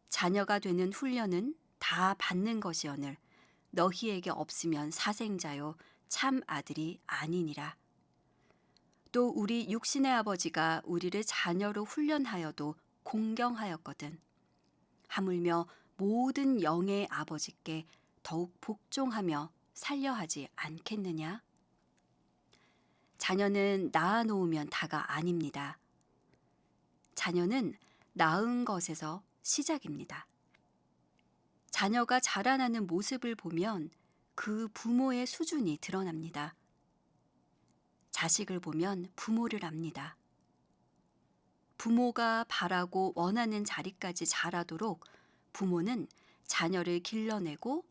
자녀가 되는 훈련은 다 받는 것이오늘 너희에게 없으면 사생자요 참 아들이 아니니라. 또 우리 육신의 아버지가 우리를 자녀로 훈련하여도 공경하였거든. 하물며 모든 영의 아버지께 더욱 복종하며 살려하지 않겠느냐? 자녀는 낳아 놓으면 다가 아닙니다. 자녀는 낳은 것에서 시작입니다. 자녀가 자라나는 모습을 보면 그 부모의 수준이 드러납니다. 자식을 보면 부모를 압니다. 부모가 바라고 원하는 자리까지 자라도록 부모는 자녀를 길러내고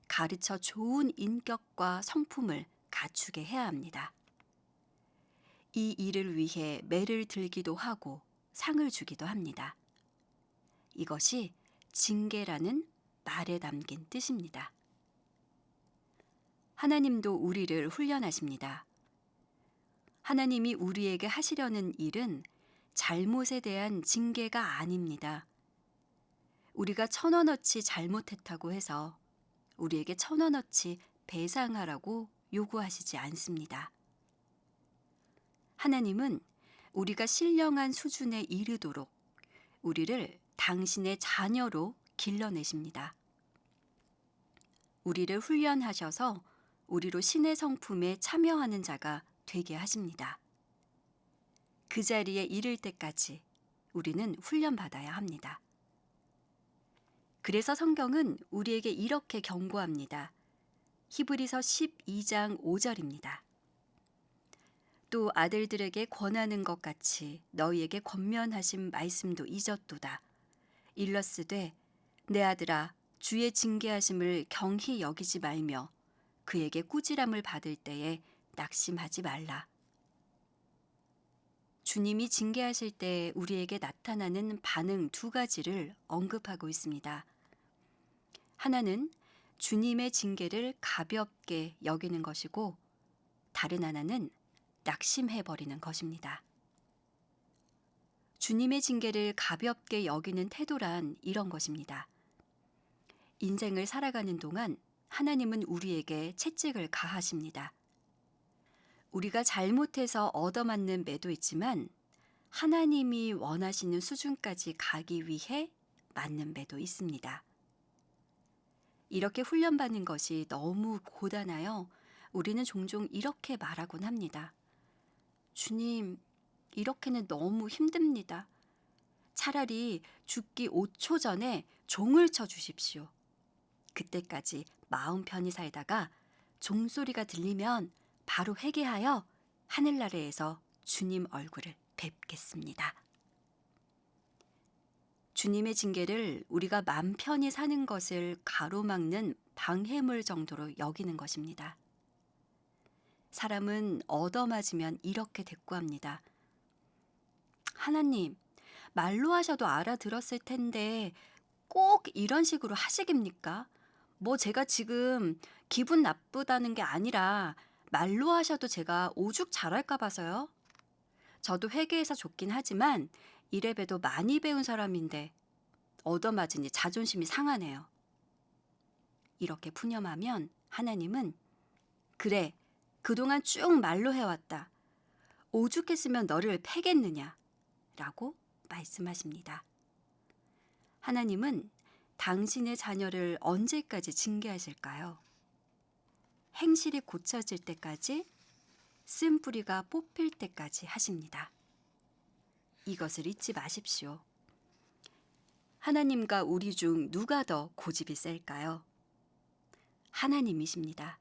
가르쳐 좋은 인격과 성품을 갖추게 해야 합니다. 이 일을 위해 매를 들기도 하고 상을 주기도 합니다. 이것이 징계라는 말에 담긴 뜻입니다. 하나님도 우리를 훈련하십니다. 하나님이 우리에게 하시려는 일은 잘못에 대한 징계가 아닙니다. 우리가 1,000원어치 잘못했다고 해서 우리에게 1,000원어치 배상하라고 요구하시지 않습니다. 하나님은 우리가 신령한 수준에 이르도록 우리를 당신의 자녀로 길러내십니다. 우리를 훈련하셔서 우리로 신의 성품에 참여하는 자가 되게 하십니다. 그 자리에 이를 때까지 우리는 훈련받아야 합니다. 그래서 성경은 우리에게 이렇게 경고합니다. 히브리서 12장 5절입니다. 또 아들들에게 권하는 것 같이 너희에게 권면하신 말씀도 잊었도다. 일러스되 내 아들아 주의 징계하심을 경히 여기지 말며 그에게 꾸지람을 받을 때에 낙심하지 말라. 주님이 징계하실 때 우리에게 나타나는 반응 2가지를 언급하고 있습니다. 하나는 주님의 징계를 가볍게 여기는 것이고 다른 하나는 낙심해버리는 것입니다. 주님의 징계를 가볍게 여기는 태도란 이런 것입니다. 인생을 살아가는 동안 하나님은 우리에게 채찍을 가하십니다. 우리가 잘못해서 얻어맞는 매도 있지만 하나님이 원하시는 수준까지 가기 위해 맞는 매도 있습니다. 이렇게 훈련받는 것이 너무 고단하여 우리는 종종 이렇게 말하곤 합니다. 주님, 이렇게는 너무 힘듭니다. 차라리 죽기 5초 전에 종을 쳐 주십시오. 그때까지 마음 편히 살다가 종소리가 들리면 바로 회개하여 하늘나라에서 주님 얼굴을 뵙겠습니다. 주님의 징계를 우리가 맘 편히 사는 것을 가로막는 방해물 정도로 여기는 것입니다. 사람은 얻어맞으면 이렇게 대꾸합니다. 하나님, 말로 하셔도 알아들었을 텐데 꼭 이런 식으로 하시깁니까? 뭐 제가 지금 기분 나쁘다는 게 아니라 말로 하셔도 제가 오죽 잘할까 봐서요. 저도 회개해서 좋긴 하지만 이래봬도 많이 배운 사람인데 얻어맞으니 자존심이 상하네요. 이렇게 푸념하면 하나님은 그래, 그동안 쭉 말로 해왔다. 오죽했으면 너를 패겠느냐 라고 말씀하십니다. 하나님은 당신의 자녀를 언제까지 징계하실까요? 행실이 고쳐질 때까지, 쓴뿌리가 뽑힐 때까지 하십니다. 이것을 잊지 마십시오. 하나님과 우리 중 누가 더 고집이 셀까요? 하나님이십니다.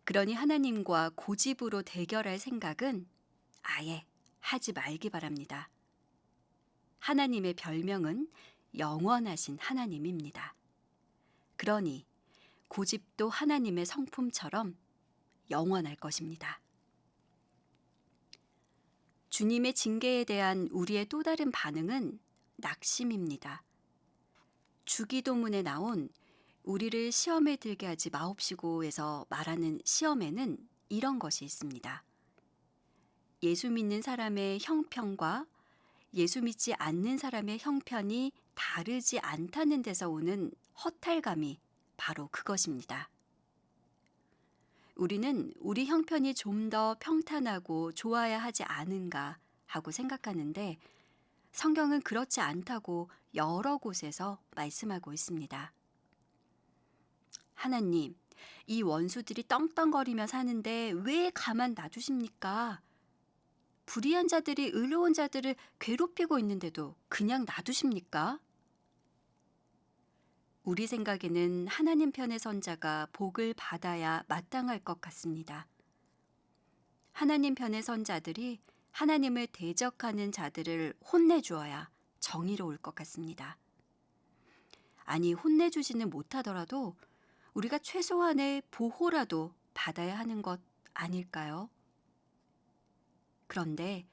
그러니 하나님과 고집으로 대결할 생각은 아예 하지 말기 바랍니다. 하나님의 별명은 영원하신 하나님입니다. 그러니 고집도 하나님의 성품처럼 영원할 것입니다. 주님의 징계에 대한 우리의 또 다른 반응은 낙심입니다. 주기도문에 나온 우리를 시험에 들게 하지 마옵시고에서 말하는 시험에는 이런 것이 있습니다. 예수 믿는 사람의 형편과 예수 믿지 않는 사람의 형편이 다르지 않다는 데서 오는 허탈감이 바로 그것입니다. 우리는 우리 형편이 좀 더 평탄하고 좋아야 하지 않은가 하고 생각하는데 성경은 그렇지 않다고 여러 곳에서 말씀하고 있습니다. 하나님, 이 원수들이 떵떵거리며 사는데 왜 가만 놔두십니까? 불의한 자들이 의로운 자들을 괴롭히고 있는데도 그냥 놔두십니까? 우리 생각에는 하나님 편의 선자가 복을 받아야 마땅할 것 같습니다. 하나님 편의 선자들이 하나님을 대적하는 자들을 혼내주어야 정의로울 것 같습니다. 아니, 혼내주지는 못하더라도 우리가 최소한의 보호라도 받아야 하는 것 아닐까요? 그런데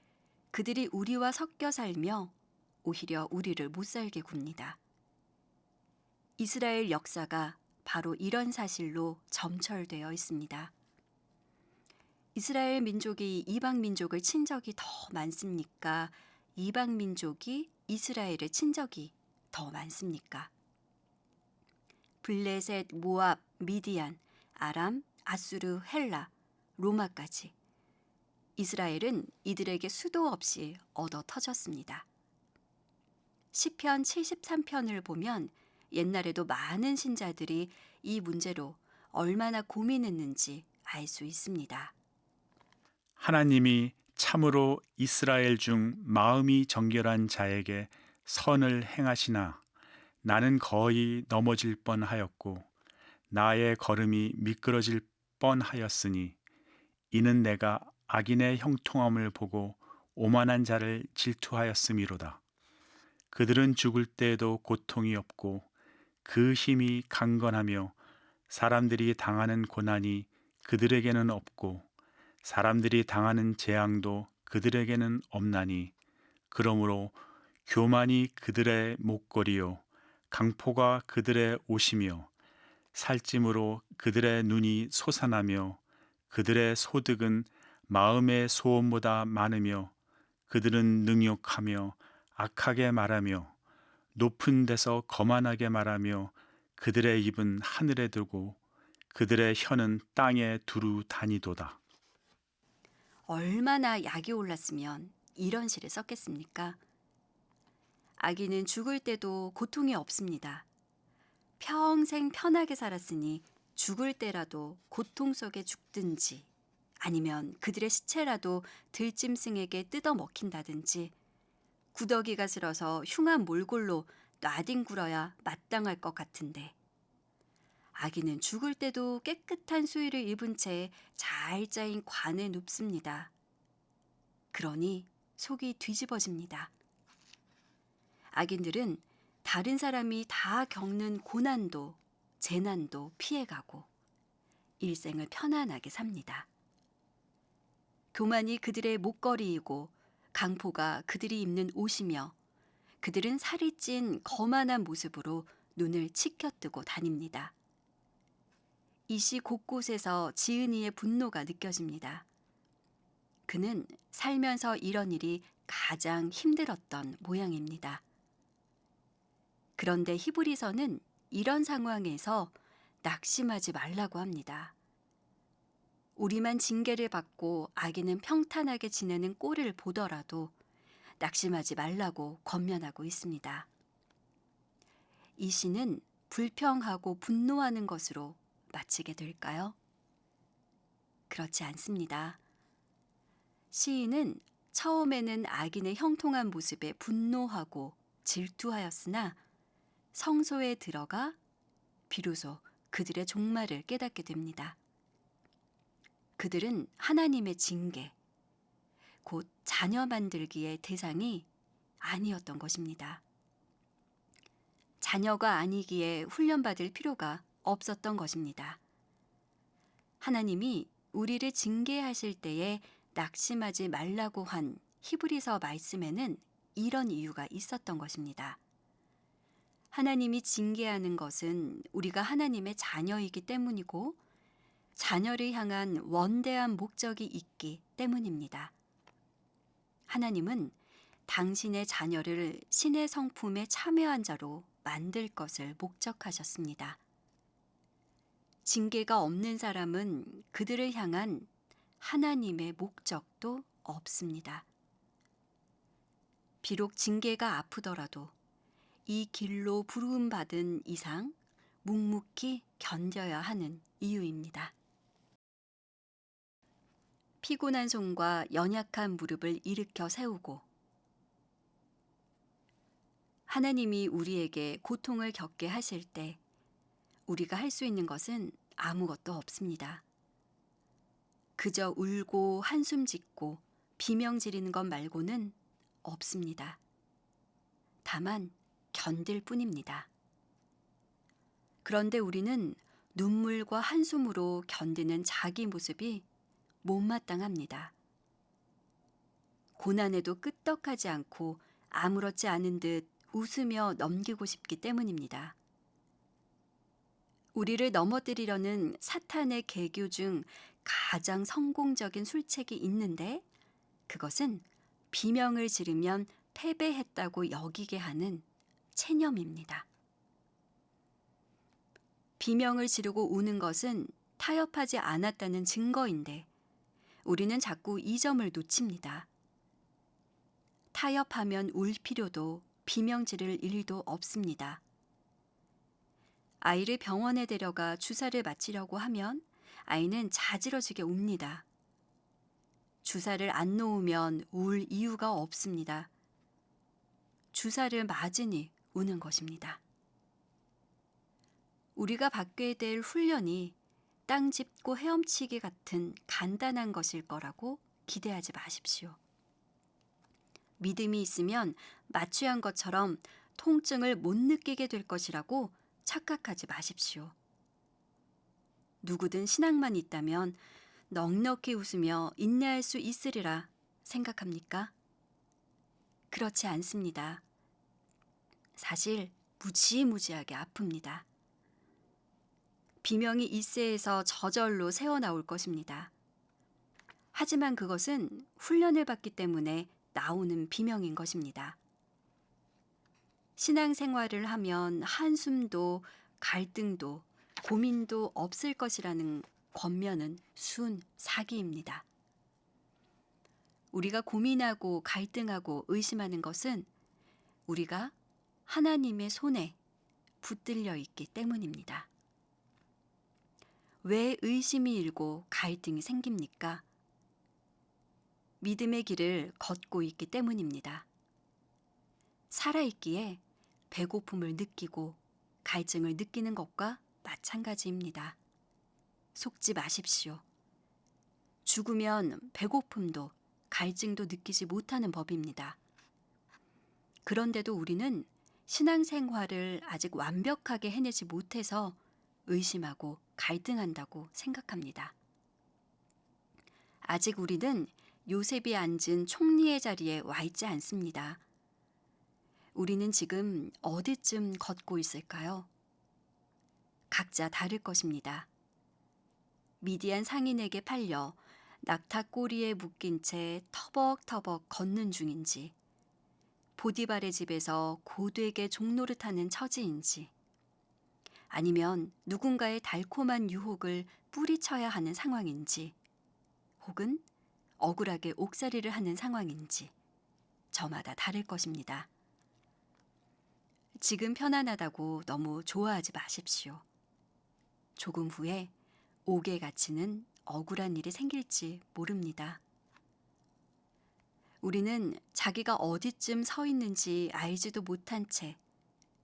그들이 우리와 섞여 살며 오히려 우리를 못살게 굽니다. 이스라엘 역사가 바로 이런 사실로 점철되어 있습니다. 이스라엘 민족이 이방 민족을 친 적이 더 많습니까? 이방 민족이 이스라엘을 친 적이 더 많습니까? 블레셋, 모압, 미디안, 아람, 아수르, 헬라, 로마까지 이스라엘은 이들에게 수도 없이 얻어 터졌습니다. 시편 73편을 보면 옛날에도 많은 신자들이 이 문제로 얼마나 고민했는지 알 수 있습니다. 하나님이 참으로 이스라엘 중 마음이 정결한 자에게 선을 행하시나 나는 거의 넘어질 뻔하였고 나의 걸음이 미끄러질 뻔하였으니 이는 내가 악인의 형통함을 보고 오만한 자를 질투하였음이로다. 그들은 죽을 때에도 고통이 없고 그 힘이 강건하며 사람들이 당하는 고난이 그들에게는 없고 사람들이 당하는 재앙도 그들에게는 없나니 그러므로 교만이 그들의 목걸이요 강포가 그들의 옷이며 살찜으로 그들의 눈이 솟아나며 그들의 소득은 마음의 소원보다 많으며 그들은 능욕하며 악하게 말하며 높은 데서 거만하게 말하며 그들의 입은 하늘에 두고 그들의 혀는 땅에 두루 다니도다. 얼마나 약이 올랐으면 이런 시를 썼겠습니까? 아기는 죽을 때도 고통이 없습니다. 평생 편하게 살았으니 죽을 때라도 고통 속에 죽든지 아니면 그들의 시체라도 들짐승에게 뜯어 먹힌다든지 구더기가 슬어서 흉한 몰골로 놔뒹굴어야 마땅할 것 같은데 아기는 죽을 때도 깨끗한 수의를 입은 채 잘 짜인 관에 눕습니다. 그러니 속이 뒤집어집니다. 악인들은 다른 사람이 다 겪는 고난도 재난도 피해가고 일생을 편안하게 삽니다. 교만이 그들의 목걸이이고 강포가 그들이 입는 옷이며 그들은 살이 찐 거만한 모습으로 눈을 치켜뜨고 다닙니다. 이 시 곳곳에서 지은이의 분노가 느껴집니다. 그는 살면서 이런 일이 가장 힘들었던 모양입니다. 그런데 히브리서는 이런 상황에서 낙심하지 말라고 합니다. 우리만 징계를 받고 아기는 평탄하게 지내는 꼴을 보더라도 낙심하지 말라고 권면하고 있습니다. 이 시는 불평하고 분노하는 것으로 마치게 될까요? 그렇지 않습니다. 시인은 처음에는 악인의 형통한 모습에 분노하고 질투하였으나 성소에 들어가 비로소 그들의 종말을 깨닫게 됩니다. 그들은 하나님의 징계, 곧 자녀 만들기의 대상이 아니었던 것입니다. 자녀가 아니기에 훈련받을 필요가 없었던 것입니다. 하나님이 우리를 징계하실 때에 낙심하지 말라고 한 히브리서 말씀에는 이런 이유가 있었던 것입니다. 하나님이 징계하는 것은 우리가 하나님의 자녀이기 때문이고 자녀를 향한 원대한 목적이 있기 때문입니다. 하나님은 당신의 자녀를 신의 성품에 참여한 자로 만들 것을 목적하셨습니다. 징계가 없는 사람은 그들을 향한 하나님의 목적도 없습니다. 비록 징계가 아프더라도 이 길로 부름받은 이상 묵묵히 견뎌야 하는 이유입니다. 피곤한 손과 연약한 무릎을 일으켜 세우고 하나님이 우리에게 고통을 겪게 하실 때 우리가 할 수 있는 것은 아무것도 없습니다. 그저 울고 한숨 짓고 비명 지르는 것 말고는 없습니다. 다만 견딜 뿐입니다. 그런데 우리는 눈물과 한숨으로 견디는 자기 모습이 못마땅합니다. 고난에도 끄떡하지 않고 아무렇지 않은 듯 웃으며 넘기고 싶기 때문입니다. 우리를 넘어뜨리려는 사탄의 계교 중 가장 성공적인 술책이 있는데 그것은 비명을 지르면 패배했다고 여기게 하는 체념입니다. 비명을 지르고 우는 것은 타협하지 않았다는 증거인데 우리는 자꾸 이 점을 놓칩니다. 타협하면 울 필요도 비명 지를 일도 없습니다. 아이를 병원에 데려가 주사를 맞히려고 하면 아이는 자지러지게 웁니다. 주사를 안 놓으면 울 이유가 없습니다. 주사를 맞으니 우는 것입니다. 우리가 받게 될 훈련이 땅 짚고 헤엄치기 같은 간단한 것일 거라고 기대하지 마십시오. 믿음이 있으면 마취한 것처럼 통증을 못 느끼게 될 것이라고 착각하지 마십시오. 누구든 신앙만 있다면 넉넉히 웃으며 인내할 수 있으리라 생각합니까? 그렇지 않습니다. 사실 무지무지하게 아픕니다. 비명이 이세에서 저절로 새어나올 것입니다. 하지만 그것은 훈련을 받기 때문에 나오는 비명인 것입니다. 신앙생활을 하면 한숨도 갈등도 고민도 없을 것이라는 권면은 순 사기입니다. 우리가 고민하고 갈등하고 의심하는 것은 우리가 하나님의 손에 붙들려 있기 때문입니다. 왜 의심이 일고 갈등이 생깁니까? 믿음의 길을 걷고 있기 때문입니다. 살아있기에 배고픔을 느끼고 갈증을 느끼는 것과 마찬가지입니다. 속지 마십시오. 죽으면 배고픔도 갈증도 느끼지 못하는 법입니다. 그런데도 우리는 신앙생활을 아직 완벽하게 해내지 못해서 의심하고 갈등한다고 생각합니다. 아직 우리는 요셉이 앉은 총리의 자리에 와 있지 않습니다. 우리는 지금 어디쯤 걷고 있을까요? 각자 다를 것입니다. 미디안 상인에게 팔려 낙타 꼬리에 묶인 채 터벅터벅 걷는 중인지, 보디발의 집에서 고되게 종노릇하는 처지인지, 아니면 누군가의 달콤한 유혹을 뿌리쳐야 하는 상황인지, 혹은 억울하게 옥살이를 하는 상황인지 저마다 다를 것입니다. 지금 편안하다고 너무 좋아하지 마십시오. 조금 후에 옥에 갇히는 억울한 일이 생길지 모릅니다. 우리는 자기가 어디쯤 서 있는지 알지도 못한 채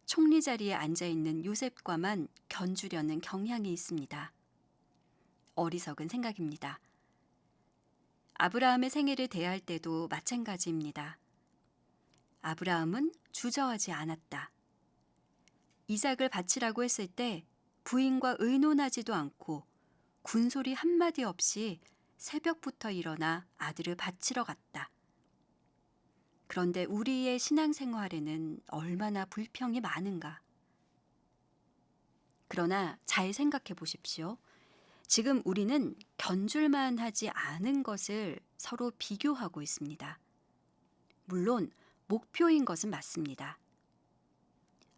총리 자리에 앉아있는 요셉과만 견주려는 경향이 있습니다. 어리석은 생각입니다. 아브라함의 생애를 대할 때도 마찬가지입니다. 아브라함은 주저하지 않았다. 이삭을 바치라고 했을 때 부인과 의논하지도 않고 군소리 한마디 없이 새벽부터 일어나 아들을 바치러 갔다. 그런데 우리의 신앙생활에는 얼마나 불평이 많은가. 그러나 잘 생각해 보십시오. 지금 우리는 견줄만 하지 않은 것을 서로 비교하고 있습니다. 물론 목표인 것은 맞습니다.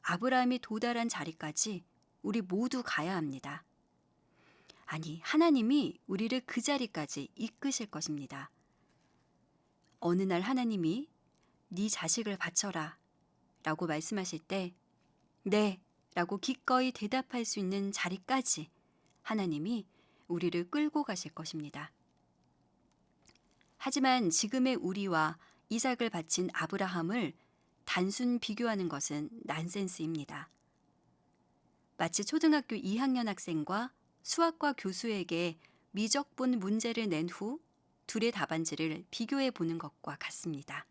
아브라함이 도달한 자리까지 우리 모두 가야 합니다. 아니, 하나님이 우리를 그 자리까지 이끄실 것입니다. 어느 날 하나님이 네 자식을 바쳐라 라고 말씀하실 때 네 라고 기꺼이 대답할 수 있는 자리까지 하나님이 우리를 끌고 가실 것입니다. 하지만 지금의 우리와 이삭을 바친 아브라함을 단순 비교하는 것은 난센스입니다. 마치 초등학교 2학년 학생과 수학과 교수에게 미적분 문제를 낸 후 둘의 답안지를 비교해 보는 것과 같습니다.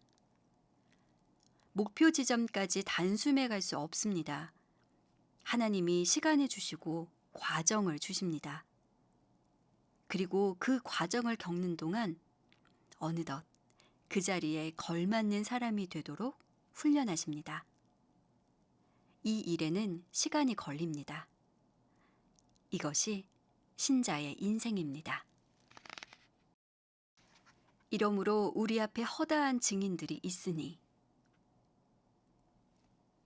목표 지점까지 단숨에 갈 수 없습니다. 하나님이 시간을 주시고 과정을 주십니다. 그리고 그 과정을 겪는 동안 어느덧 그 자리에 걸맞는 사람이 되도록 훈련하십니다. 이 일에는 시간이 걸립니다. 이것이 신자의 인생입니다. 이러므로 우리 앞에 허다한 증인들이 있으니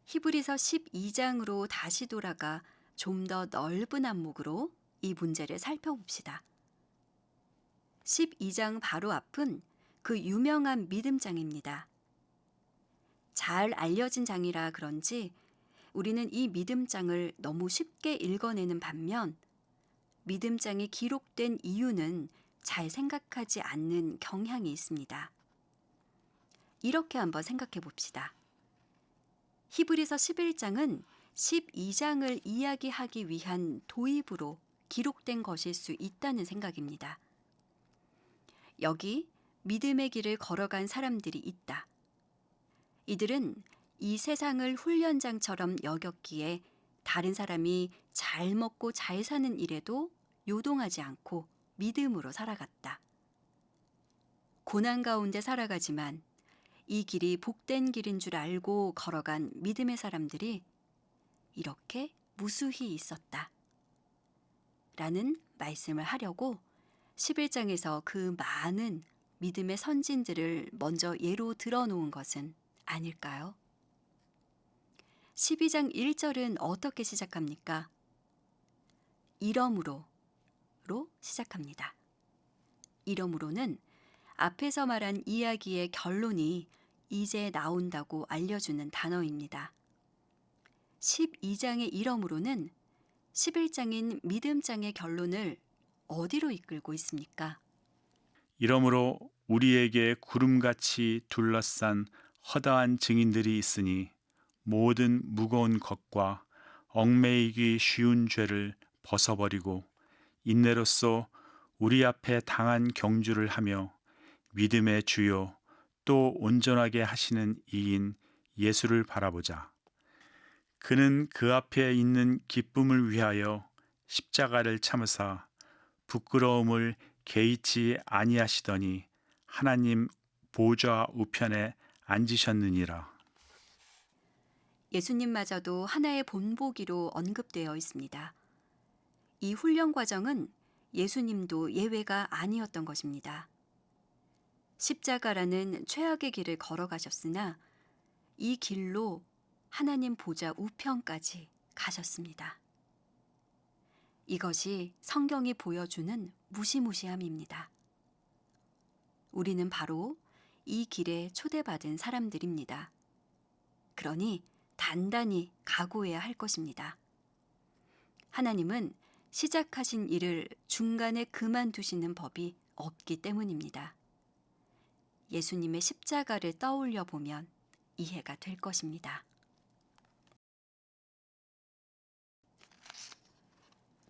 히브리서 12장으로 다시 돌아가 좀 더 넓은 안목으로 이 문제를 살펴봅시다. 12장 바로 앞은 그 유명한 믿음장입니다. 잘 알려진 장이라 그런지 우리는 이 믿음장을 너무 쉽게 읽어내는 반면 믿음장이 기록된 이유는 잘 생각하지 않는 경향이 있습니다. 이렇게 한번 생각해 봅시다. 히브리서 11장은 12장을 이야기하기 위한 도입으로 기록된 것일 수 있다는 생각입니다. 여기 믿음의 길을 걸어간 사람들이 있다. 이들은 이 세상을 훈련장처럼 여겼기에 다른 사람이 잘 먹고 잘 사는 일에도 요동하지 않고 믿음으로 살아갔다. 고난 가운데 살아가지만 이 길이 복된 길인 줄 알고 걸어간 믿음의 사람들이 이렇게 무수히 있었다. 라는 말씀을 하려고 11장에서 그 많은 믿음의 선진들을 먼저 예로 들어놓은 것은 아닐까요? 12장 1절은 어떻게 시작합니까? 이러므로로 시작합니다. 이러므로는 앞에서 말한 이야기의 결론이 이제 나온다고 알려주는 단어입니다. 12장의 이러므로는 11장인 믿음장의 결론을 어디로 이끌고 있습니까? 이러므로 우리에게 구름같이 둘러싼 허다한 증인들이 있으니 모든 무거운 것과 얽매이기 쉬운 죄를 벗어버리고 인내로써 우리 앞에 당한 경주를 하며 믿음의 주요 또 온전하게 하시는 이인 예수를 바라보자. 그는 그 앞에 있는 기쁨을 위하여 십자가를 참으사 부끄러움을 개의치 아니하시더니 하나님 보좌 우편에 앉으셨느니라. 예수님마저도 하나의 본보기로 언급되어 있습니다. 이 훈련 과정은 예수님도 예외가 아니었던 것입니다. 십자가라는 최악의 길을 걸어가셨으나 이 길로 하나님 보좌 우편까지 가셨습니다. 이것이 성경이 보여주는 무시무시함입니다. 우리는 바로 이 길에 초대받은 사람들입니다. 그러니 단단히 각오해야 할 것입니다. 하나님은 시작하신 일을 중간에 그만두시는 법이 없기 때문입니다. 예수님의 십자가를 떠올려 보면 이해가 될 것입니다.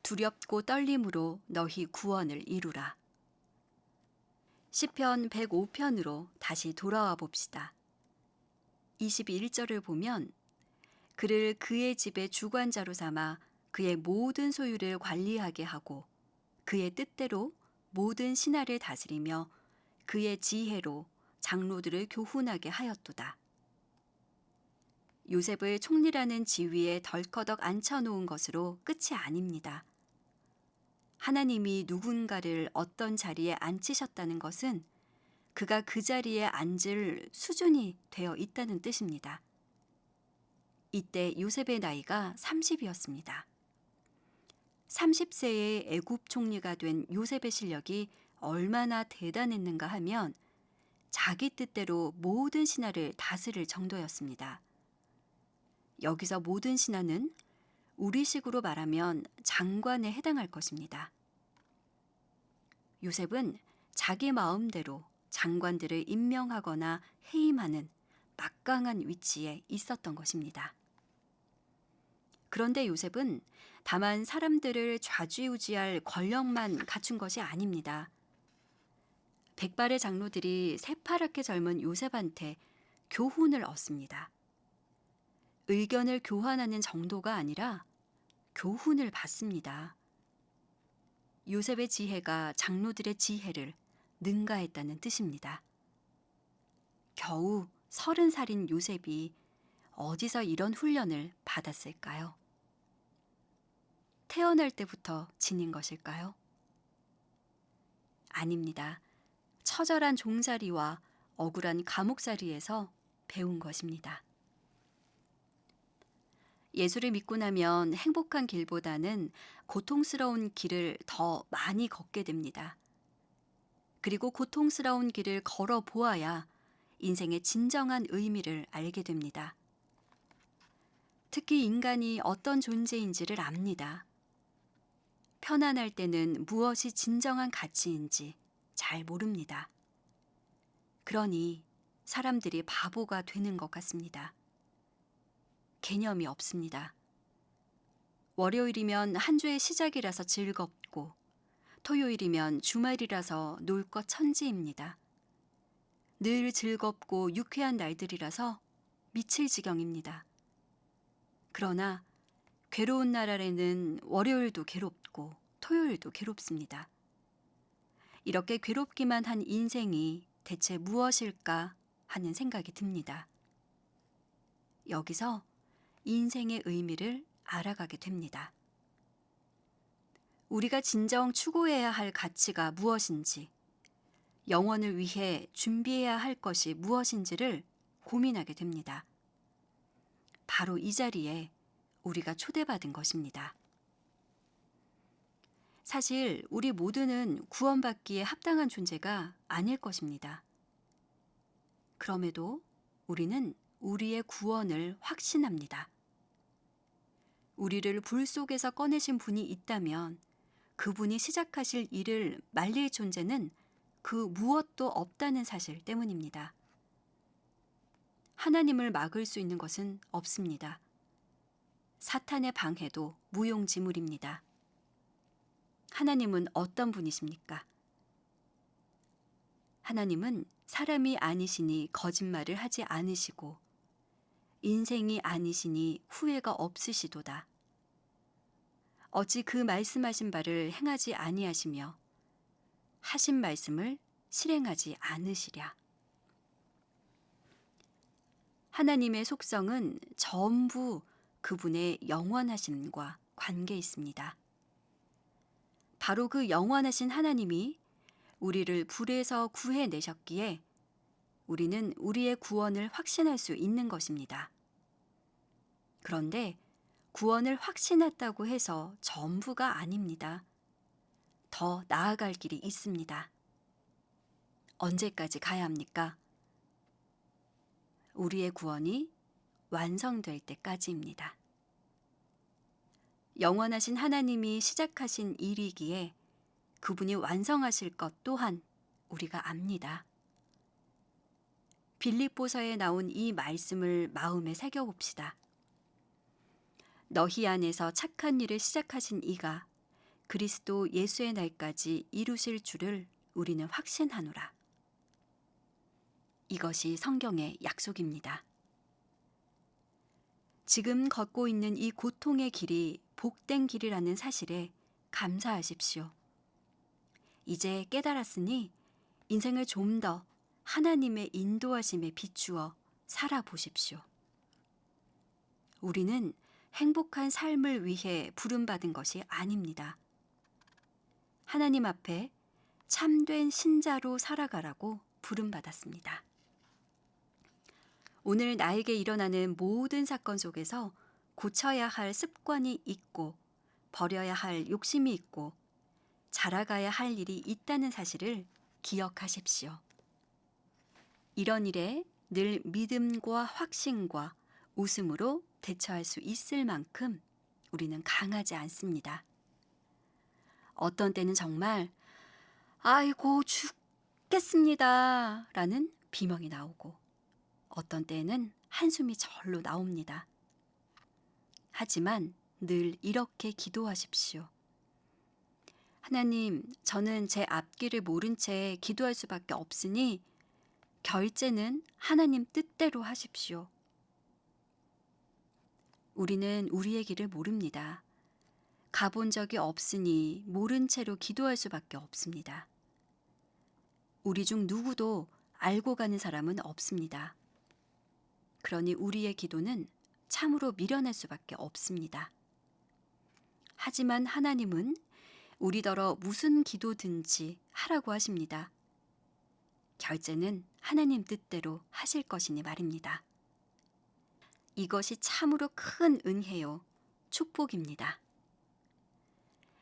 두렵고 떨림으로 너희 구원을 이루라. 시편 105편으로 다시 돌아와 봅시다. 21절을 보면 그를 그의 집의 주관자로 삼아 그의 모든 소유를 관리하게 하고 그의 뜻대로 모든 신하를 다스리며 그의 지혜로 장로들을 교훈하게 하였도다. 요셉을 총리라는 지위에 덜커덕 앉혀놓은 것으로 끝이 아닙니다. 하나님이 누군가를 어떤 자리에 앉히셨다는 것은 그가 그 자리에 앉을 수준이 되어 있다는 뜻입니다. 이때 요셉의 나이가 30이었습니다. 30세의 애굽 총리가 된 요셉의 실력이 얼마나 대단했는가 하면 자기 뜻대로 모든 신하를 다스릴 정도였습니다. 여기서 모든 신하는 우리식으로 말하면 장관에 해당할 것입니다. 요셉은 자기 마음대로 장관들을 임명하거나 해임하는 막강한 위치에 있었던 것입니다. 그런데 요셉은 다만 사람들을 좌지우지할 권력만 갖춘 것이 아닙니다. 백발의 장로들이 새파랗게 젊은 요셉한테 교훈을 얻습니다. 의견을 교환하는 정도가 아니라 교훈을 받습니다. 요셉의 지혜가 장로들의 지혜를 능가했다는 뜻입니다. 겨우 30살인 요셉이 어디서 이런 훈련을 받았을까요? 태어날 때부터 지닌 것일까요? 아닙니다. 처절한 종살이와 억울한 감옥살이에서 배운 것입니다. 예수를 믿고 나면 행복한 길보다는 고통스러운 길을 더 많이 걷게 됩니다. 그리고 고통스러운 길을 걸어 보아야 인생의 진정한 의미를 알게 됩니다. 특히 인간이 어떤 존재인지를 압니다. 편안할 때는 무엇이 진정한 가치인지 잘 모릅니다. 그러니 사람들이 바보가 되는 것 같습니다. 개념이 없습니다. 월요일이면 한 주의 시작이라서 즐겁고 토요일이면 주말이라서 놀 것 천지입니다. 늘 즐겁고 유쾌한 날들이라서 미칠 지경입니다. 그러나 괴로운 날 아래는 월요일도 괴롭고 토요일도 괴롭습니다. 이렇게 괴롭기만 한 인생이 대체 무엇일까 하는 생각이 듭니다. 여기서 인생의 의미를 알아가게 됩니다. 우리가 진정 추구해야 할 가치가 무엇인지, 영원을 위해 준비해야 할 것이 무엇인지를 고민하게 됩니다. 바로 이 자리에 우리가 초대받은 것입니다. 사실 우리 모두는 구원받기에 합당한 존재가 아닐 것입니다. 그럼에도 우리는 우리의 구원을 확신합니다. 우리를 불 속에서 꺼내신 분이 있다면 그분이 시작하실 일을 말릴 존재는 그 무엇도 없다는 사실 때문입니다. 하나님을 막을 수 있는 것은 없습니다. 사탄의 방해도 무용지물입니다. 하나님은 어떤 분이십니까? 하나님은 사람이 아니시니 거짓말을 하지 않으시고 인생이 아니시니 후회가 없으시도다. 어찌 그 말씀하신 바를 행하지 아니하시며 하신 말씀을 실행하지 않으시랴. 하나님의 속성은 전부 그분의 영원하심과 관계 있습니다. 바로 그 영원하신 하나님이 우리를 불에서 구해내셨기에 우리는 우리의 구원을 확신할 수 있는 것입니다. 그런데 구원을 확신했다고 해서 전부가 아닙니다. 더 나아갈 길이 있습니다. 언제까지 가야 합니까? 우리의 구원이 완성될 때까지입니다. 영원하신 하나님이 시작하신 일이기에 그분이 완성하실 것 또한 우리가 압니다. 빌립보서에 나온 이 말씀을 마음에 새겨봅시다. 너희 안에서 착한 일을 시작하신 이가 그리스도 예수의 날까지 이루실 줄을 우리는 확신하노라. 이것이 성경의 약속입니다. 지금 걷고 있는 이 고통의 길이 복된 길이라는 사실에 감사하십시오. 이제 깨달았으니 인생을 좀 더 하나님의 인도하심에 비추어 살아보십시오. 우리는 행복한 삶을 위해 부름받은 것이 아닙니다. 하나님 앞에 참된 신자로 살아가라고 부름받았습니다. 오늘 나에게 일어나는 모든 사건 속에서 고쳐야 할 습관이 있고 버려야 할 욕심이 있고 자라가야 할 일이 있다는 사실을 기억하십시오. 이런 일에 늘 믿음과 확신과 웃음으로 대처할 수 있을 만큼 우리는 강하지 않습니다. 어떤 때는 정말 아이고 죽겠습니다 라는 비명이 나오고 어떤 때는 한숨이 절로 나옵니다. 하지만 늘 이렇게 기도하십시오. 하나님, 저는 제 앞길을 모른 채 기도할 수밖에 없으니 결제는 하나님 뜻대로 하십시오. 우리는 우리의 길을 모릅니다. 가본 적이 없으니 모른 채로 기도할 수밖에 없습니다. 우리 중 누구도 알고 가는 사람은 없습니다. 그러니 우리의 기도는 참으로 미련할 수밖에 없습니다. 하지만 하나님은 우리더러 무슨 기도든지 하라고 하십니다. 결제는 하나님 뜻대로 하실 것이니 말입니다. 이것이 참으로 큰 은혜요, 축복입니다.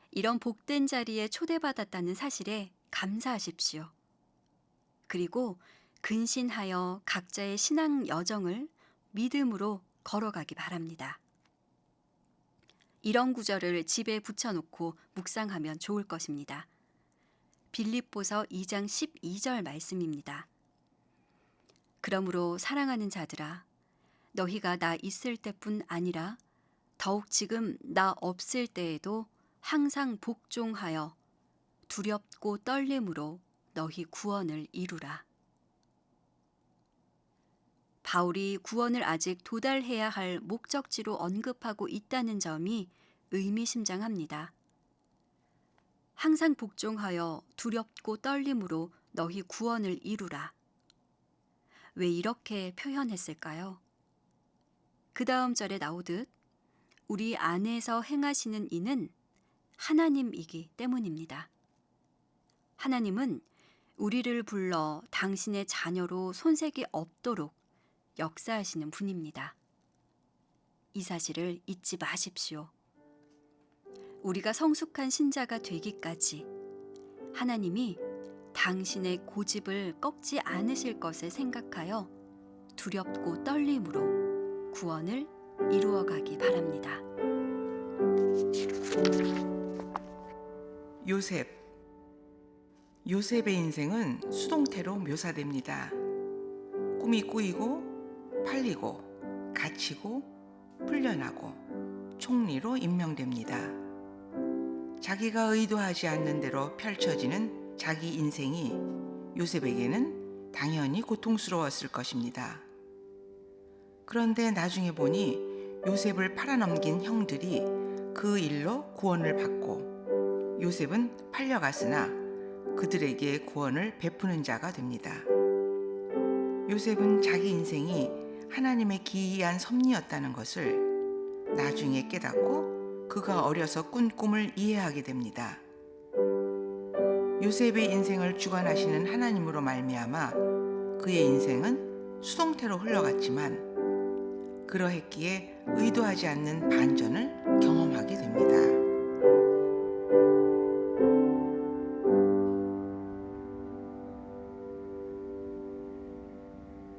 이런 복된 자리에 초대받았다는 사실에 감사하십시오. 그리고 근신하여 각자의 신앙 여정을 믿음으로 걸어가기 바랍니다. 이런 구절을 집에 붙여놓고 묵상하면 좋을 것입니다. 빌립보서 2장 12절 말씀입니다. 그러므로 사랑하는 자들아, 너희가 나 있을 때뿐 아니라 더욱 지금 나 없을 때에도 항상 복종하여 두렵고 떨림으로 너희 구원을 이루라. 바울이 구원을 아직 도달해야 할 목적지로 언급하고 있다는 점이 의미심장합니다. 항상 복종하여 두렵고 떨림으로 너희 구원을 이루라. 왜 이렇게 표현했을까요? 그 다음 절에 나오듯 우리 안에서 행하시는 이는 하나님이기 때문입니다. 하나님은 우리를 불러 당신의 자녀로 손색이 없도록 역사하시는 분입니다. 이 사실을 잊지 마십시오. 우리가 성숙한 신자가 되기까지 하나님이 당신의 고집을 꺾지 않으실 것을 생각하여 두렵고 떨림으로 구원을 이루어가기 바랍니다. 요셉의 인생은 수동태로 묘사됩니다. 꿈이 꾸이고 팔리고 갇히고 풀려나고 총리로 임명됩니다. 자기가 의도하지 않는 대로 펼쳐지는 자기 인생이 요셉에게는 당연히 고통스러웠을 것입니다. 그런데 나중에 보니 요셉을 팔아넘긴 형들이 그 일로 구원을 받고 요셉은 팔려갔으나 그들에게 구원을 베푸는 자가 됩니다. 요셉은 자기 인생이 하나님의 기이한 섭리였다는 것을 나중에 깨닫고 그가 어려서 꾼 꿈을 이해하게 됩니다. 요셉의 인생을 주관하시는 하나님으로 말미암아 그의 인생은 수동태로 흘러갔지만 그러했기에 의도하지 않는 반전을 경험하게 됩니다.